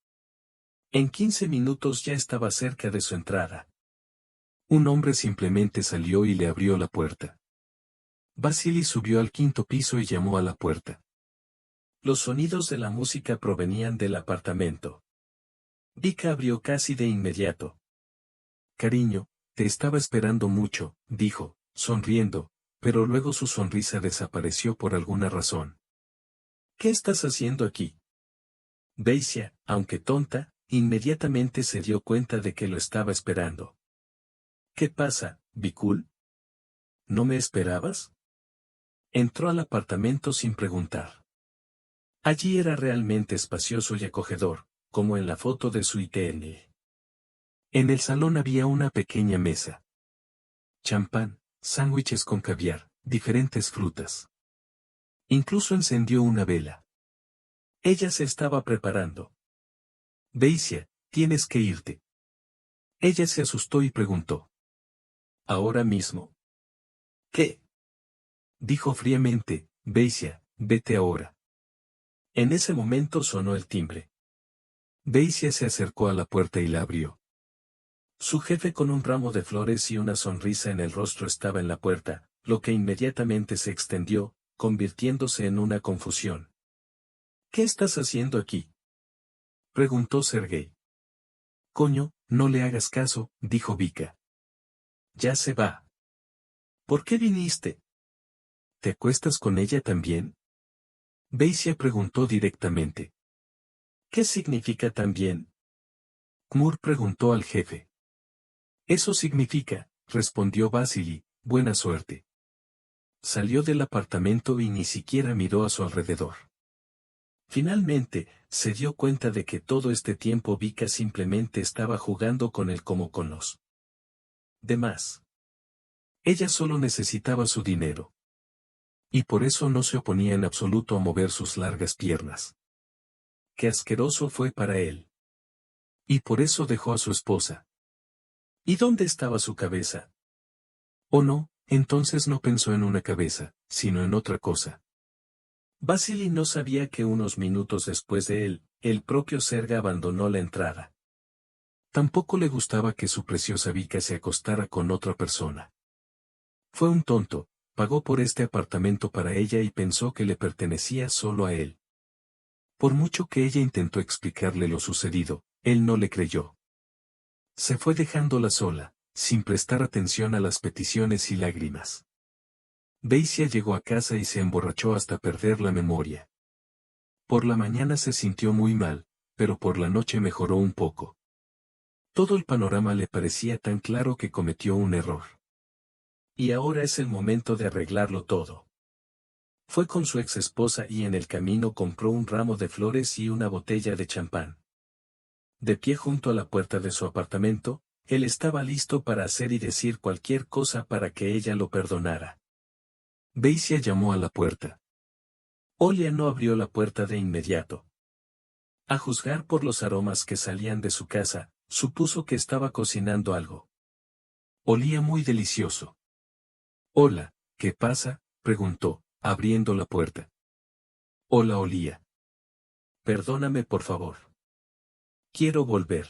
En 15 minutos ya estaba cerca de su entrada. Un hombre simplemente salió y le abrió la puerta. Vasily subió al 5.º piso y llamó a la puerta. Los sonidos de la música provenían del apartamento. Vika abrió casi de inmediato. Cariño, te estaba esperando mucho, dijo, sonriendo, pero luego su sonrisa desapareció por alguna razón. ¿Qué estás haciendo aquí? Daisy, aunque tonta, inmediatamente se dio cuenta de que lo estaba esperando. ¿Qué pasa, Vikul? ¿No me esperabas? Entró al apartamento sin preguntar. Allí era realmente espacioso y acogedor, como en la foto de su ITN. En el salón había una pequeña mesa. Champán, sándwiches con caviar, diferentes frutas. Incluso encendió una vela. Ella se estaba preparando. Daisy, tienes que irte. Ella se asustó y preguntó. ¿Ahora mismo? ¿Qué? Dijo fríamente, Daisy, vete ahora. En ese momento sonó el timbre. Daisy se acercó a la puerta y la abrió. Su jefe con un ramo de flores y una sonrisa en el rostro estaba en la puerta, lo que inmediatamente se extendió, convirtiéndose en una confusión. ¿Qué estás haciendo aquí? Preguntó Sergei. Coño, no le hagas caso, dijo Vika. Ya se va. ¿Por qué viniste? ¿Te acuestas con ella también? Daisy preguntó directamente. ¿Qué significa también? Kmur preguntó al jefe. Eso significa, respondió Vasily, buena suerte. Salió del apartamento y ni siquiera miró a su alrededor. Finalmente, se dio cuenta de que todo este tiempo Vika simplemente estaba jugando con él como con los demás. Ella solo necesitaba su dinero. Y por eso no se oponía en absoluto a mover sus largas piernas. Qué asqueroso fue para él. Y por eso dejó a su esposa. ¿Y dónde estaba su cabeza? Oh no, entonces no pensó en una cabeza, sino en otra cosa. Vasily no sabía que unos minutos después de él, el propio Serga abandonó la entrada. Tampoco le gustaba que su preciosa Vika se acostara con otra persona. Fue un tonto, pagó por este apartamento para ella y pensó que le pertenecía solo a él. Por mucho que ella intentó explicarle lo sucedido, él no le creyó. Se fue dejándola sola, sin prestar atención a las peticiones y lágrimas. Daisy llegó a casa y se emborrachó hasta perder la memoria. Por la mañana se sintió muy mal, pero por la noche mejoró un poco. Todo el panorama le parecía tan claro que cometió un error. Y ahora es el momento de arreglarlo todo. Fue con su ex esposa y en el camino compró un ramo de flores y una botella de champán. De pie junto a la puerta de su apartamento, él estaba listo para hacer y decir cualquier cosa para que ella lo perdonara. Daisy llamó a la puerta. Olia no abrió la puerta de inmediato. A juzgar por los aromas que salían de su casa, supuso que estaba cocinando algo. Olía muy delicioso. Hola, ¿qué pasa? Preguntó, abriendo la puerta. Hola, Olía. Perdóname por favor. Quiero volver.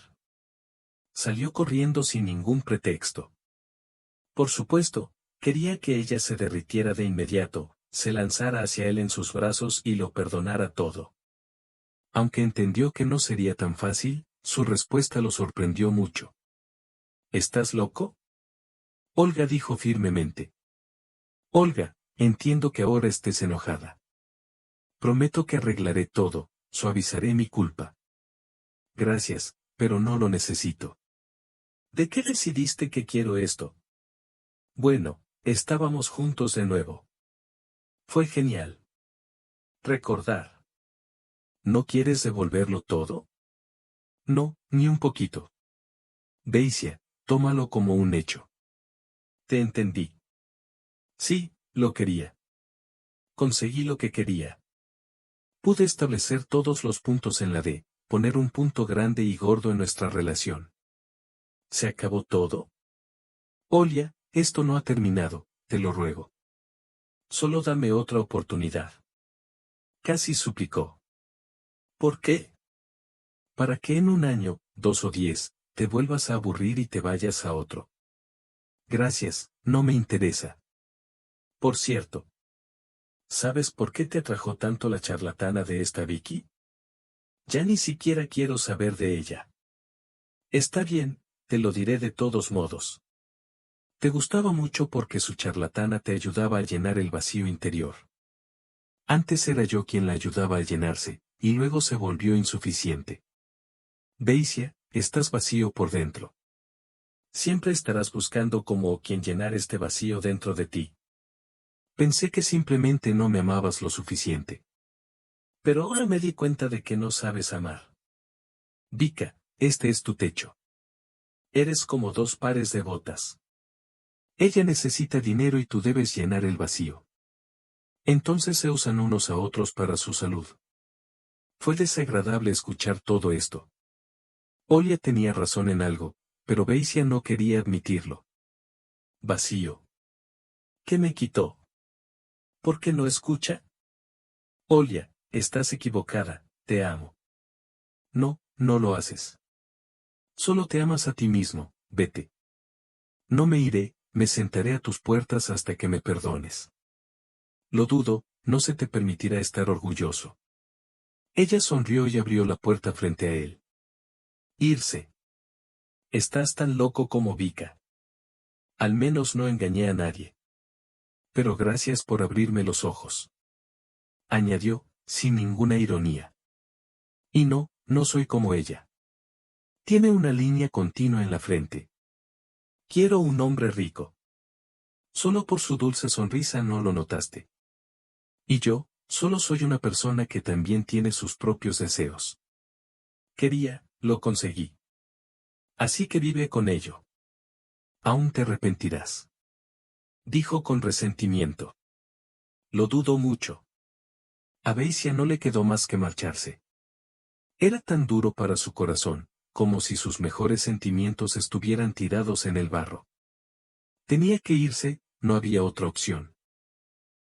Salió corriendo sin ningún pretexto. Por supuesto, Quería que ella se derritiera de inmediato, se lanzara hacia él en sus brazos y lo perdonara todo. Aunque entendió que no sería tan fácil, su respuesta lo sorprendió mucho. ¿Estás loco? Olga dijo firmemente. Olga, entiendo que ahora estés enojada. Prometo que arreglaré todo, suavizaré mi culpa. Gracias, pero no lo necesito. ¿De qué decidiste que quiero esto? Bueno, estábamos juntos de nuevo. Fue genial. Recordar. ¿No quieres devolverlo todo? No, ni un poquito. Daisy, tómalo como un hecho. Te entendí. Sí, lo quería. Conseguí lo que quería. Pude establecer todos los puntos en la D, poner un punto grande y gordo en nuestra relación. ¿Se acabó todo? Olia, esto no ha terminado, te lo ruego. Solo dame otra oportunidad. Casi suplicó. ¿Por qué? Para que en un año, 2 o 10, te vuelvas a aburrir y te vayas a otro. Gracias, no me interesa. Por cierto. ¿Sabes por qué te atrajo tanto la charlatana de esta Vicky? Ya ni siquiera quiero saber de ella. Está bien, te lo diré de todos modos. Te gustaba mucho porque su charlatana te ayudaba a llenar el vacío interior. Antes era yo quien la ayudaba a llenarse, y luego se volvió insuficiente. Daisy, estás vacío por dentro. Siempre estarás buscando cómo o quién llenar este vacío dentro de ti. Pensé que simplemente no me amabas lo suficiente. Pero ahora me di cuenta de que no sabes amar. Vika, este es tu techo. Eres como 2 pares de botas. Ella necesita dinero y tú debes llenar el vacío. Entonces se usan unos a otros para su salud. Fue desagradable escuchar todo esto. Olia tenía razón en algo, pero Beisia no quería admitirlo. Vacío. ¿Qué me quitó? ¿Por qué no escucha? Olia, estás equivocada, te amo. No, no lo haces. Solo te amas a ti mismo, vete. No me iré, me sentaré a tus puertas hasta que me perdones. Lo dudo, no se te permitirá estar orgulloso. Ella sonrió y abrió la puerta frente a él. Irse. Estás tan loco como Vika. Al menos no engañé a nadie. Pero gracias por abrirme los ojos. Añadió, sin ninguna ironía. Y no, no soy como ella. Tiene una línea continua en la frente. Quiero un hombre rico. Solo por su dulce sonrisa no lo notaste. Y yo, solo soy una persona que también tiene sus propios deseos. Quería, lo conseguí. Así que vive con ello. Aún te arrepentirás. Dijo con resentimiento. Lo dudo mucho. A Beisia no le quedó más que marcharse. Era tan duro para su corazón, como si sus mejores sentimientos estuvieran tirados en el barro. Tenía que irse, no había otra opción.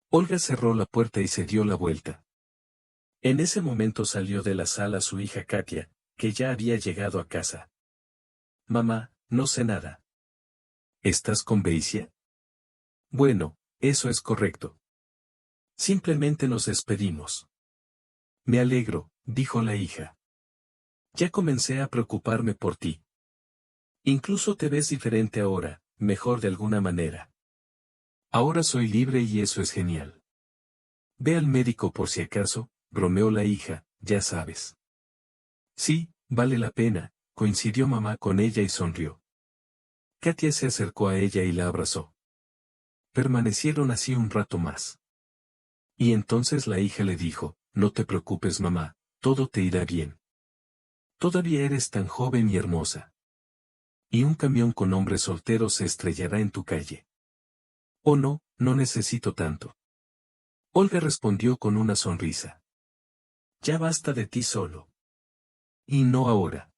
Olga cerró la puerta y se dio la vuelta. En ese momento salió de la sala su hija Katia, que ya había llegado a casa. Mamá, no sé nada. ¿Estás con Beisia? Bueno, eso es correcto. Simplemente nos despedimos. Me alegro, dijo la hija. Ya comencé a preocuparme por ti. Incluso te ves diferente ahora, mejor de alguna manera. Ahora soy libre y eso es genial. Ve al médico por si acaso, bromeó la hija, ya sabes. Sí, vale la pena, coincidió mamá con ella y sonrió. Katia se acercó a ella y la abrazó. Permanecieron así un rato más. Y entonces la hija le dijo, no te preocupes mamá, todo te irá bien. Todavía eres tan joven y hermosa. Y un camión con hombres solteros se estrellará en tu calle. Oh no, no necesito tanto. Olga respondió con una sonrisa. Ya basta de ti solo. Y no ahora.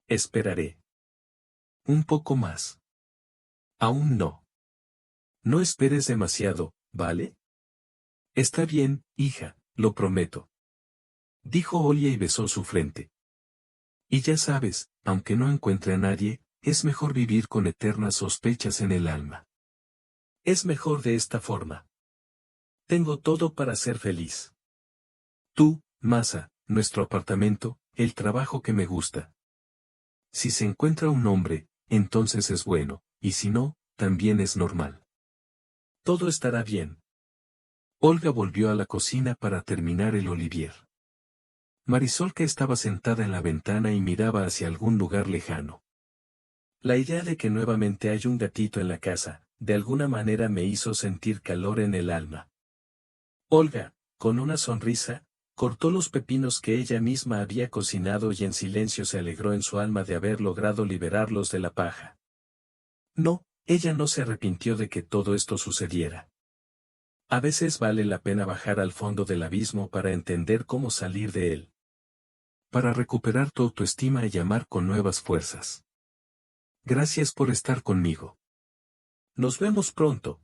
Esperaré. Un poco más. Aún no. No esperes demasiado, ¿vale? Está bien, hija, lo prometo. Dijo Olia y besó su frente. Y ya sabes, aunque no encuentre a nadie, es mejor vivir con eternas sospechas en el alma. Es mejor de esta forma. Tengo todo para ser feliz. Tú, Masa, nuestro apartamento, el trabajo que me gusta. Si se encuentra un hombre, entonces es bueno, y si no, también es normal. Todo estará bien. Olga volvió a la cocina para terminar el olivier. Marisol que estaba sentada en la ventana y miraba hacia algún lugar lejano. La idea de que nuevamente hay un gatito en la casa, de alguna manera me hizo sentir calor en el alma. Olga, con una sonrisa, cortó los pepinos que ella misma había cocinado y en silencio se alegró en su alma de haber logrado liberarlos de la paja. No, ella no se arrepintió de que todo esto sucediera. A veces vale la pena bajar al fondo del abismo para entender cómo salir de él. Para recuperar tu autoestima y amar con nuevas fuerzas. Gracias por estar conmigo. Nos vemos pronto.